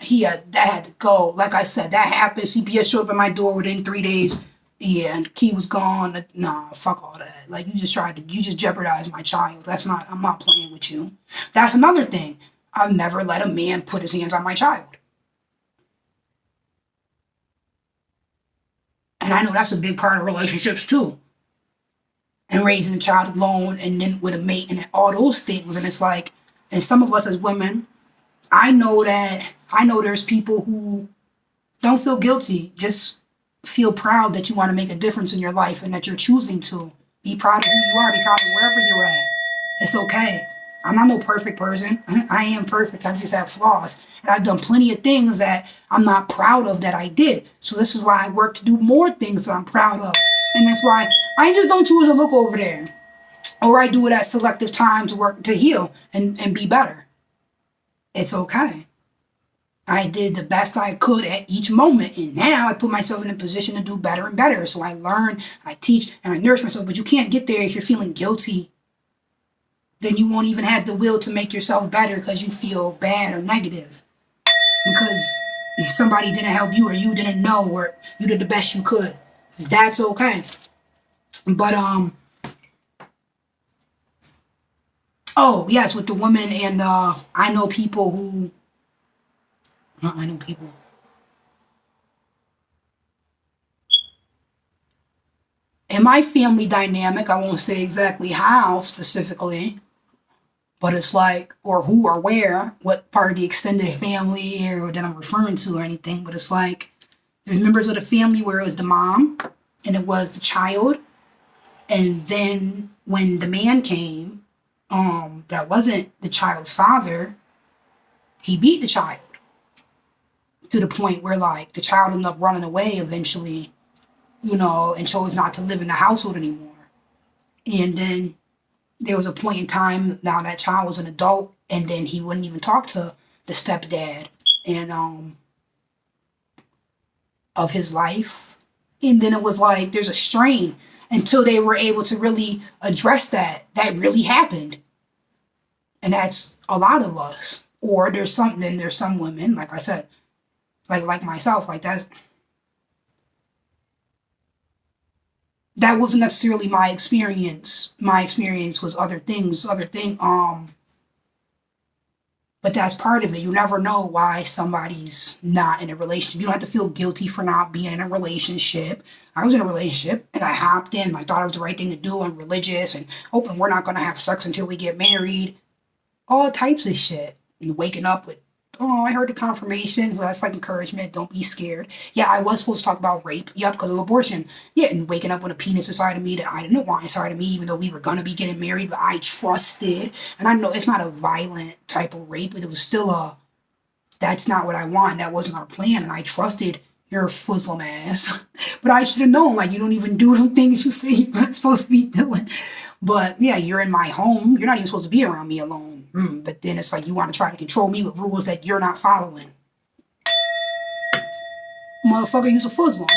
that had to go. Like I said, that happened. CPS showed up at my door within 3 days. Yeah, and the key was gone. Nah, fuck all that. Like, you just jeopardized my child. I'm not playing with you. That's another thing. I've never let a man put his hands on my child. And I know that's a big part of relationships too. And raising a child alone and then with a mate and all those things. And it's like, and some of us as women, I know there's people who don't feel guilty. Just feel proud that you want to make a difference in your life and that you're choosing to. Be proud of who you are. Be proud of wherever you're at. It's okay. I'm not no perfect person. I am perfect. I just have flaws. And I've done plenty of things that I'm not proud of that I did. So this is why I work to do more things that I'm proud of. And that's why I just don't choose to look over there. Or I do it at selective times to work to heal and be better. It's okay. I did the best I could at each moment. And now I put myself in a position to do better and better. So I learn, I teach, and I nourish myself. But you can't get there if you're feeling guilty. Then you won't even have the will to make yourself better because you feel bad or negative. Because somebody didn't help you or you didn't know or you did the best you could. That's okay. But, oh, yes, with the woman and I know people. In my family dynamic, I won't say exactly how specifically, but it's like, or who or where, what part of the extended family or that I'm referring to or anything, but it's like, there's members of the family where it was the mom and it was the child. And then when the man came, that wasn't the child's father, he beat the child to the point where like the child ended up running away eventually, and chose not to live in the household anymore. And then there was a point in time, now that child was an adult, and then he wouldn't even talk to the stepdad and of his life. And then it was like there's a strain until they were able to really address that really happened. And that's a lot of us. Or there's some women, like I said, like myself, like that wasn't necessarily my experience. My experience was other things, but that's part of it. You never know why somebody's not in a relationship. You don't have to feel guilty for not being in a relationship. I was in a relationship and I hopped in. I thought it was the right thing to do. I'm religious and hoping we're not going to have sex until we get married. All types of shit. And waking up with, oh, I heard the confirmation. So that's like encouragement. Don't be scared. Yeah, I was supposed to talk about rape. Yep, because of abortion. Yeah, and waking up with a penis inside of me that I didn't want inside of me, even though we were going to be getting married, but I trusted. And I know it's not a violent type of rape, but it was still that's not what I want. That wasn't our plan. And I trusted You're a Muslim ass. But I should have known, like, you don't even do the things you say you're not supposed to be doing. But yeah, you're in my home. You're not even supposed to be around me alone. But then it's like you want to try to control me with rules that you're not following. Motherfucker, you's a Muslim.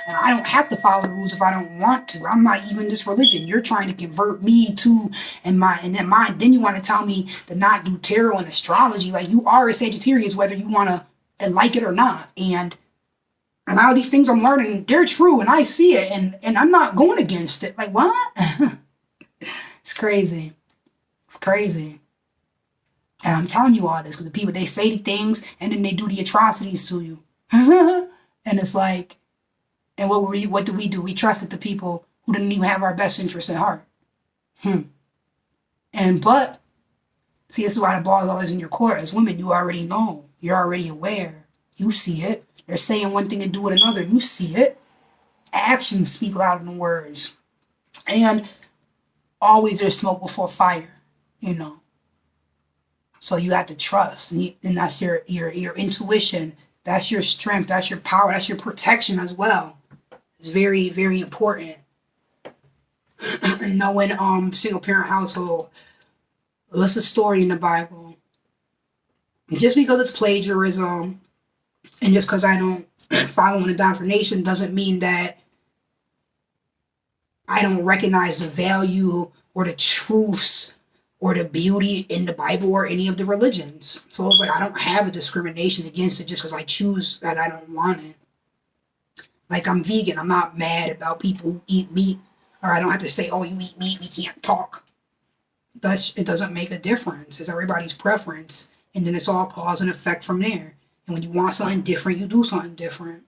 And I don't have to follow the rules if I don't want to. I'm not even this religion. You're trying to convert me to then you want to tell me to not do tarot and astrology. Like, you are a Sagittarius, whether you want to like it or not. And all these things I'm learning, they're true and I see it and I'm not going against it. Like, what? It's crazy. It's crazy. And I'm telling you all this because the people, they say the things and then they do the atrocities to you. And it's like, and what do? We trusted the people who didn't even have our best interests at heart. But, see, this is why the ball is always in your court. As women, you already know. You're already aware. You see it. They're saying one thing and do it another. You see it. Actions speak louder than words. And always there's smoke before fire, So you have to trust. And that's your intuition. That's your strength. That's your power. That's your protection as well. It's very, very important. Knowing single parent household. What's the story in the Bible? Just because it's plagiarism and just because I don't follow in indoctrination doesn't mean that I don't recognize the value or the truths or the beauty in the Bible or any of the religions. So it's like I don't have a discrimination against it just because I choose that I don't want it. Like, I'm vegan. I'm not mad about people who eat meat. Or I don't have to say, oh, you eat meat, we can't talk. It doesn't make a difference. It's everybody's preference. And then it's all cause and effect from there. And when you want something different, you do something different.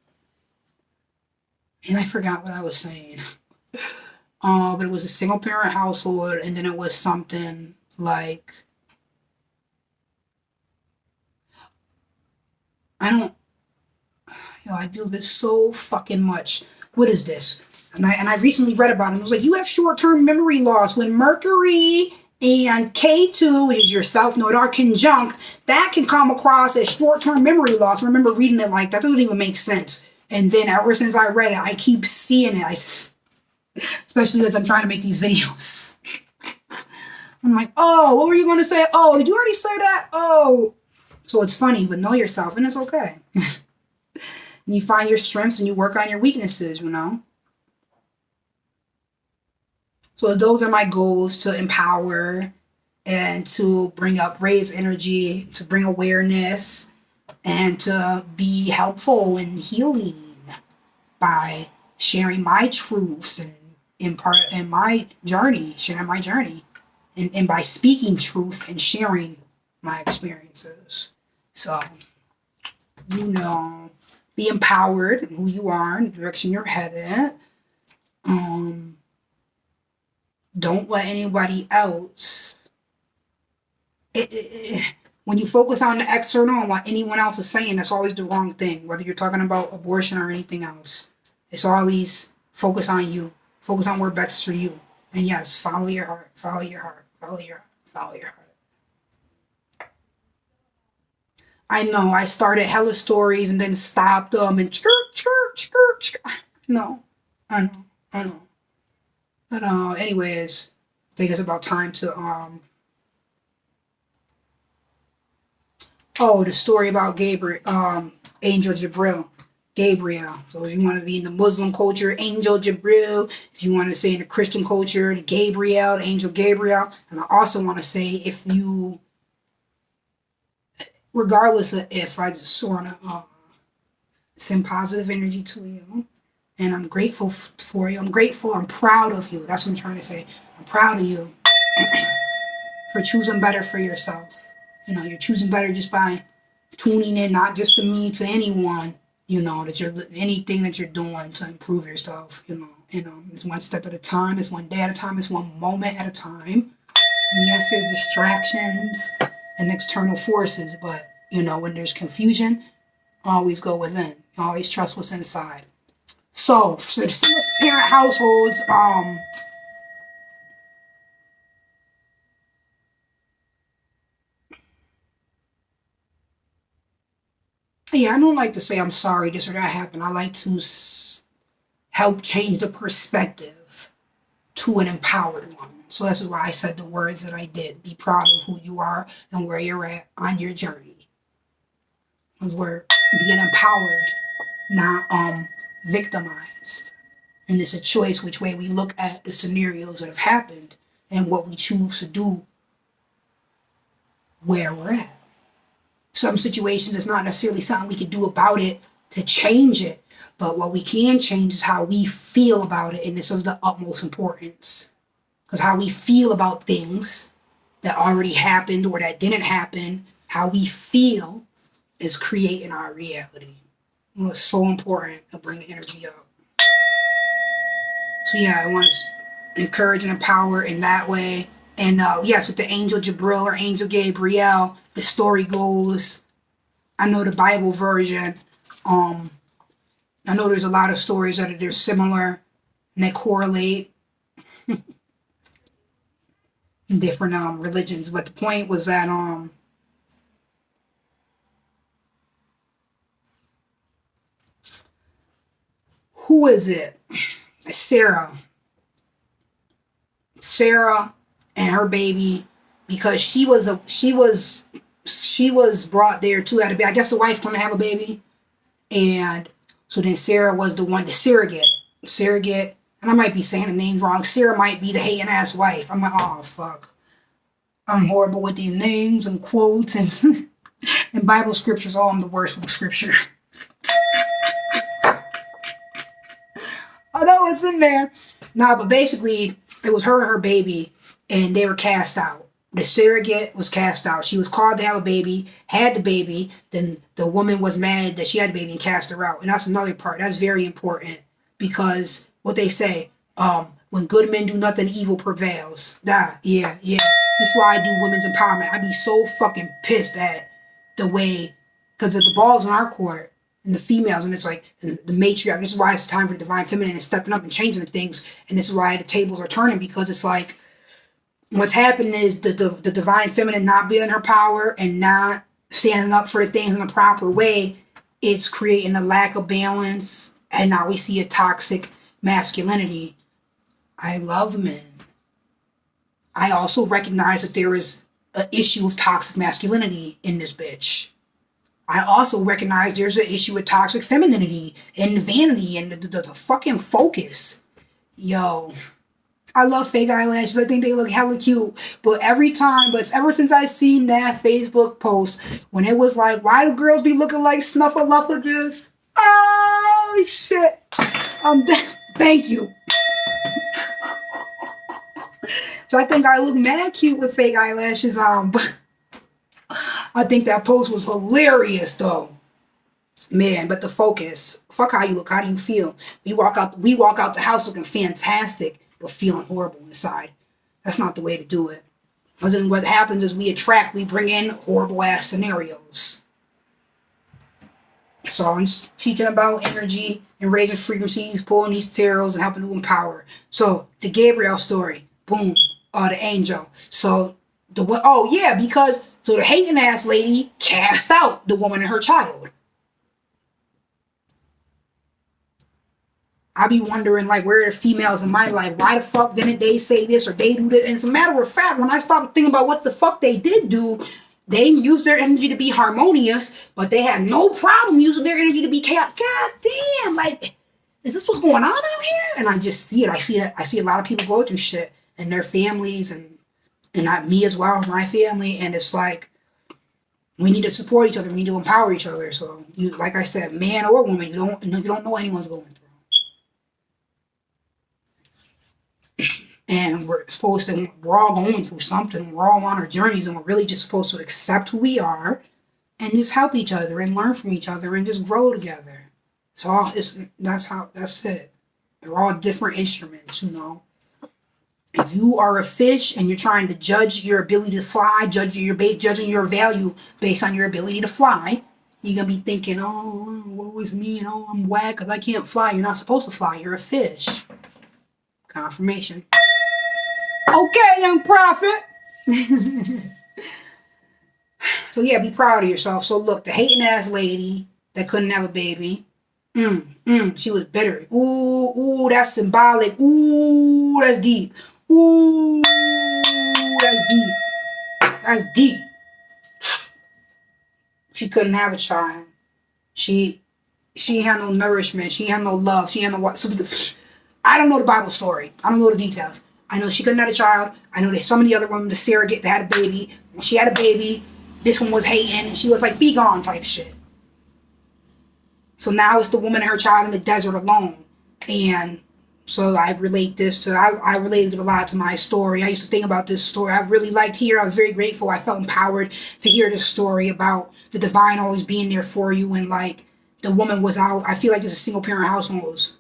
And I forgot what I was saying. But it was a single parent household. And then it was something like, I do this so fucking much. What is this? And I recently read about it. It was like, you have short-term memory loss when Mercury and K2, which is your south node, are conjunct. That can come across as short-term memory loss. I remember reading it like, that doesn't even make sense. And then ever since I read it, I keep seeing it. Especially as I'm trying to make these videos. I'm like, oh, what were you going to say? Oh, did you already say that? Oh. So it's funny, but know yourself, and it's okay. And you find your strengths and you work on your weaknesses, So those are my goals, to empower and to bring up, raise energy, to bring awareness, and to be helpful and healing by sharing my truths and sharing my journey, and by speaking truth and sharing my experiences. So, be empowered in who you are and the direction you're headed. Don't let anybody else. When you focus on the external and what anyone else is saying, that's always the wrong thing. Whether you're talking about abortion or anything else, it's always focus on you. Focus on where best for you. And yes, follow your heart. Follow your heart. Follow your heart. Follow your heart. I know I started hella stories and then stopped them and skirt. No, I know. But anyways, I think it's about time to the story about Angel Gabriel. So if you want to be in the Muslim culture, Angel Gabriel. If you want to say in the Christian culture, the Angel Gabriel. And I also want to say, regardless of if, I just want to send positive energy to you. And I'm grateful for you. I'm proud of you. That's what I'm trying to say. I'm proud of you for choosing better for yourself. You're choosing better just by tuning in, not just to me, to anyone, anything that you're doing to improve yourself, it's one step at a time, it's one day at a time, it's one moment at a time. And yes, there's distractions and external forces, but, when there's confusion, always go within. Always trust what's inside. So the single parent households, I don't like to say I'm sorry this or that happened. I like to help change the perspective to an empowered one. So this is why I said the words that I did. Be proud of who you are and where you're at on your journey. Because we're being empowered, not victimized. And it's a choice which way we look at the scenarios that have happened and what we choose to do where we're at. Some situations, it's not necessarily something we can do about it to change it, but what we can change is how we feel about it, and this is the utmost importance. Because how we feel about things that already happened or that didn't happen, how we feel is creating our reality. It's so important to bring the energy up. So yeah, I want to encourage and empower in that way. And yes, with the angel Jabril or angel Gabriel, the story goes, I know the Bible version, I know there's a lot of stories that they're similar and they correlate in different religions. But the point was that who is it? Sarah and her baby, because she was brought there to have a baby. I guess the wife couldn't have a baby, and so then Sarah was the one, the surrogate, and I might be saying the names wrong. Sarah might be the hating ass wife. I'm like, oh fuck, I'm horrible with these names and quotes and and Bible scriptures. Oh, I'm the worst with scripture. I know it's in there. Nah, but basically, it was her and her baby, and they were cast out. The surrogate was cast out. She was called to have a baby, had the baby, then the woman was mad that she had the baby and cast her out. And that's another part. That's very important because what they say, when good men do nothing, evil prevails. Yeah. That's why I do women's empowerment. I'd be so fucking pissed at the way, because the ball's in our court, and the females, and it's like the matriarch. This is why it's time for the divine feminine and stepping up and changing the things. And this is why the tables are turning, because it's like what's happening is the divine feminine not being in her power and not standing up for the things in the proper way. It's creating a lack of balance, and now we see a toxic masculinity. I love men. I also recognize that there is an issue of toxic masculinity in this bitch. I also recognize there's an issue with toxic femininity and vanity and the fucking focus. Yo, I love fake eyelashes. I think they look hella cute. But ever since I seen that Facebook post, when it was like, why do girls be looking like Snuffleupagus? Oh, shit. Thank you. So I think I look mad cute with fake eyelashes on, but I think that post was hilarious though. Man, but the focus. Fuck how you look, how do you feel? We walk out the house looking fantastic, but feeling horrible inside. That's not the way to do it. Because then what happens is we bring in horrible ass scenarios. So I'm just teaching about energy and raising frequencies, pulling these tarots and helping to empower. So the Gabriel story, boom, the angel. So so the hating ass lady cast out the woman and her child. I be wondering, like, where are the females in my life? Why the fuck didn't they say this or they do this? And as a matter of fact, when I stopped thinking about what the fuck they did do, they used their energy to be harmonious, but they had no problem using their energy to be chaotic. God damn, like, is this what's going on out here? And I just see it. I see a lot of people go through shit and their families and not me as well, my family, and it's like we need to support each other, we need to empower each other. So you, like I said, man or woman, you don't know what anyone's going through. And we're all going through something, we're all on our journeys, and we're really just supposed to accept who we are and just help each other and learn from each other and just grow together. That's it. They're all different instruments, you know. If you are a fish and you're trying to judge your ability to fly, judging your value based on your ability to fly, you're going to be thinking, oh, what was me? And oh, I'm whack because I can't fly. You're not supposed to fly. You're a fish. Confirmation. Okay, young prophet. So yeah, be proud of yourself. So look, the hating ass lady that couldn't have a baby. She was bitter. Ooh, that's symbolic. Ooh, that's deep. Ooh, that's deep. That's deep. She couldn't have a child. She had no nourishment. She had no love. She had no what. So I don't know the Bible story. I don't know the details. I know she couldn't have a child. I know there's some of the other women, the surrogate, that had a baby. When she had a baby, this one was hating, and she was like, be gone type shit. So now it's the woman and her child in the desert alone. And so I relate this to, I related a lot to my story. I used to think about this story. I really liked here. I was very grateful. I felt empowered to hear this story about the divine always being there for you. And like the woman was out. I feel like it's a single parent household.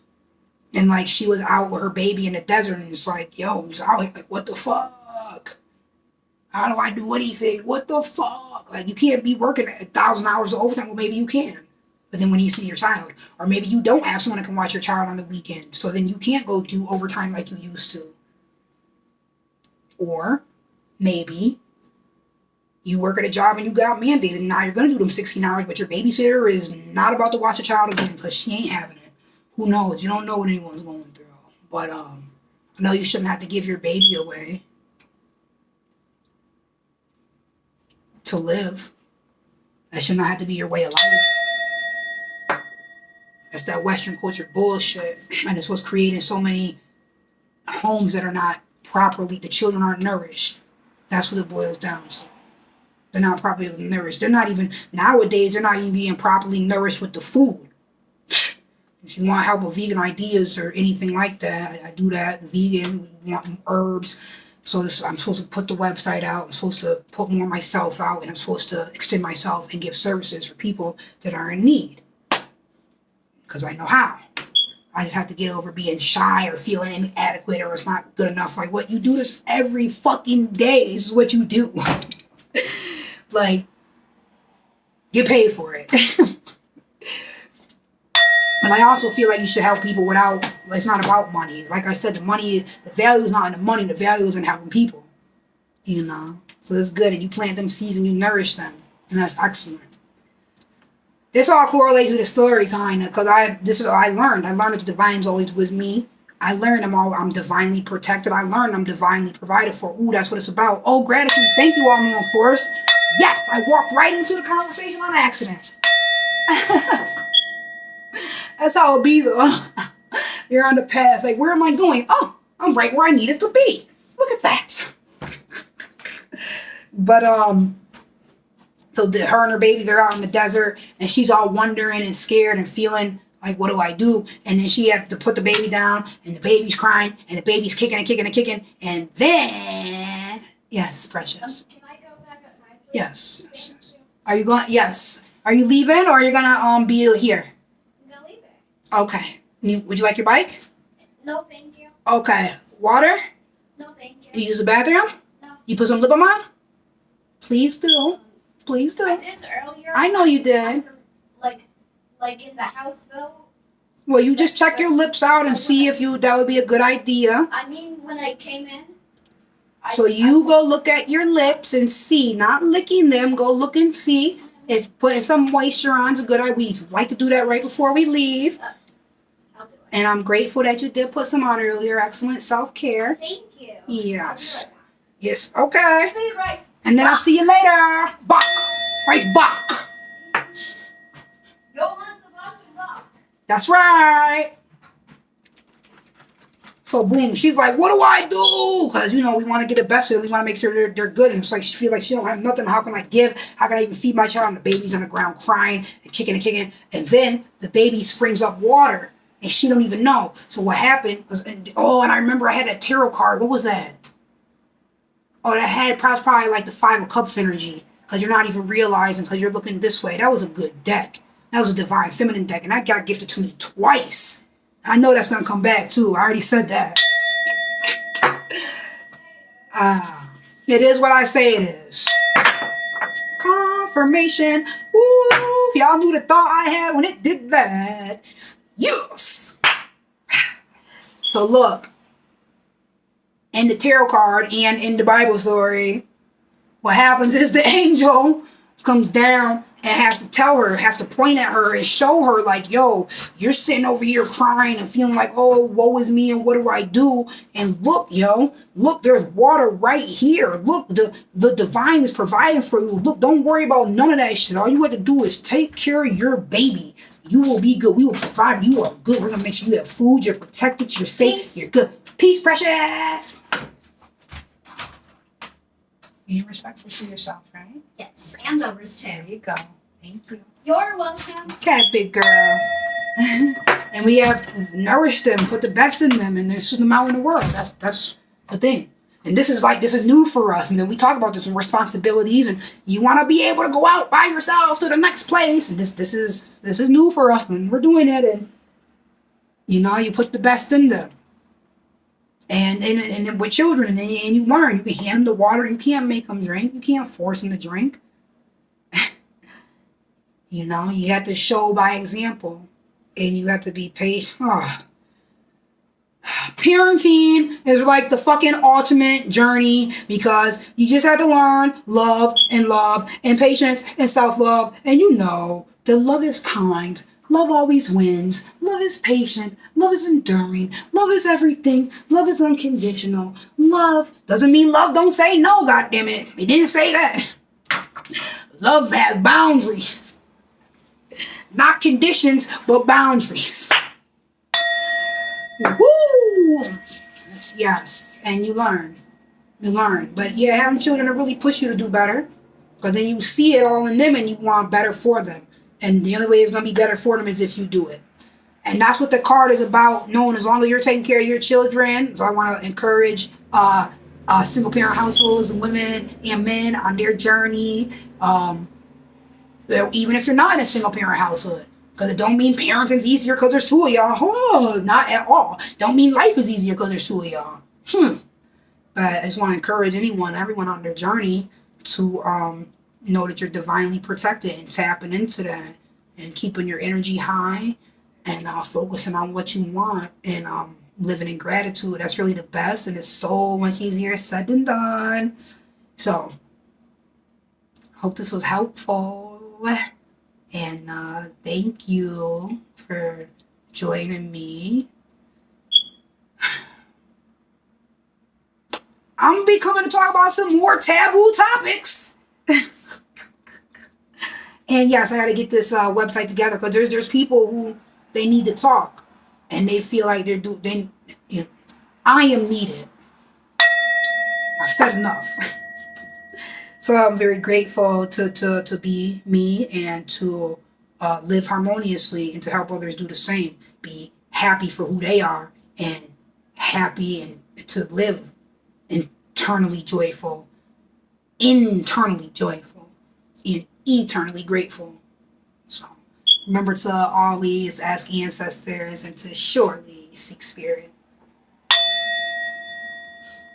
And like she was out with her baby in the desert. And it's like, yo, it's out here, like, what the fuck? How do I do anything? What the fuck? Like you can't be working 1,000 hours of overtime. Well, maybe you can. But then when you see your child, or maybe you don't have someone that can watch your child on the weekend, so then you can't go do overtime like you used to. Or maybe you work at a job and you got mandated, and now you're going to do them 16 hours, but your babysitter is not about to watch a child again because she ain't having it. Who knows? You don't know what anyone's going through. But I know you shouldn't have to give your baby away to live. That should not have to be your way of life. That's that Western culture bullshit. And it's what's creating so many homes that are not properly, the children aren't nourished. That's what it boils down to. They're not properly nourished. They're not even, nowadays, they're not even being properly nourished with the food. If you want help with vegan ideas or anything like that, I do that. Vegan, we want herbs. So I'm supposed to put the website out. I'm supposed to put more myself out. And I'm supposed to extend myself and give services for people that are in need. Because I know how. I just have to get over being shy or feeling inadequate or it's not good enough. Like, what? You do this every fucking day. This is what you do. Like, get paid for it. But I also feel like you should help people without, it's not about money. Like I said, the value is not in the money. The value is in helping people. You know? So it's good. And you plant them seeds and you nourish them. And that's excellent. This all correlates with the story, kind of, because this is what I learned. I learned that the divine's always with me. I learned I'm divinely protected. I learned I'm divinely provided for. Ooh, that's what it's about. Oh, gratitude. Thank you, all known force. Yes, I walked right into the conversation on accident. That's how it'll be, though. You're on the path. Like, where am I going? Oh, I'm right where I needed to be. Look at that. But, so her and her baby, they're out in the desert, and she's all wondering and scared and feeling like, what do I do? And then she had to put the baby down, and the baby's crying, and the baby's kicking and kicking and kicking, and then, yes, precious. Can I go back outside, please? Yes. Are you going? Yes. Are you leaving, or are you gonna be here? I'm gonna leave it. Okay. Would you like your bike? No, thank you. Okay. Water? No, thank you. You use the bathroom? No. You put some lip balm on? Please do. Please do. I did earlier. I know you did. Like in the house though. Well, you just check your lips out and see if that would be a good idea. I mean, when I came in. So you go look at your lips and see, not licking them. Go look and see if putting some moisture on is a good idea. We like to do that right before we leave. I'll do it. And I'm grateful that you did put some on earlier. Excellent self-care. Thank you. Yes. I'll Yes. Okay. do it right. And then I'll see you later. Bach. Right back. No one's about to walk. That's right. So boom, she's like, what do I do? Because, we want to get the best of them. We want to make sure they're good. And it's like she feels like she don't have nothing. How can I give? How can I even feed my child? And the baby's on the ground crying and kicking and kicking. And then the baby springs up water. And she don't even know. So what happened was, and I remember I had a tarot card. What was that? Oh, that had probably like the 5 of Cups energy. Because you're not even realizing because you're looking this way. That was a good deck. That was a divine feminine deck. And that got gifted to me twice. I know that's going to come back too. I already said that. It is what I say it is. Confirmation. Ooh, if y'all knew the thought I had when it did that. Yes. So look. In the tarot card and in the Bible story, what happens is the angel comes down and have to tell her, has to point at her and show her like, yo, you're sitting over here crying and feeling like, oh, woe is me and what do I do? And look, yo, look, there's water right here. Look, the divine is providing for you. Look, don't worry about none of that shit. All you have to do is take care of your baby. You will be good. We will provide. You are good. We're going to make sure you have food. You're protected. You're safe. Peace. You're good. Peace, precious. Be respectful to yourself, right? Yes, and others There too. you go. Thank you. You're welcome. Okay, big girl. And we have nourished them, put the best in them, and then send them out in the world. That's the thing. And this is new for us. And then we talk about this responsibilities, and you want to be able to go out by yourself to the next place. And this is new for us, and we're doing it. And you put the best in them. And then with children, and you learn. You can hand them the water. You can't make them drink. You can't force them to drink. You have to show by example, and you have to be patient. Oh. Parenting is like the fucking ultimate journey because you just have to learn love and patience and self-love. And that love is kind. Love always wins. Love is patient. Love is enduring. Love is everything. Love is unconditional. Love doesn't mean love don't say no, goddammit. It didn't say that. Love has boundaries. Not conditions, but boundaries. Woo! Yes. And you learn. But yeah, having children to really push you to do better. Because then you see it all in them and you want better for them. And the only way it's going to be better for them is if you do it. And that's what the card is about, knowing as long as you're taking care of your children. So I want to encourage single parent households, women and men on their journey. Even if you're not in a single parent household. Because it don't mean parenting's easier because there's two of y'all. Oh, not at all. Don't mean life is easier because there's two of y'all. But I just want to encourage everyone on their journey to know that you're divinely protected and tapping into that and keeping your energy high and focusing on what you want and living in gratitude. That's really the best, and it's so much easier said than done. So, hope this was helpful. And thank you for joining me. I'm going to be coming to talk about some more taboo topics. And yes, I got to get this website together because there's people who they need to talk and they feel like I am needed. I've said enough. So I'm very grateful to be me and to live harmoniously and to help others do the same. Be happy for who they are and happy and to live internally joyful, and eternally grateful. So remember to always ask ancestors and to surely seek spirit.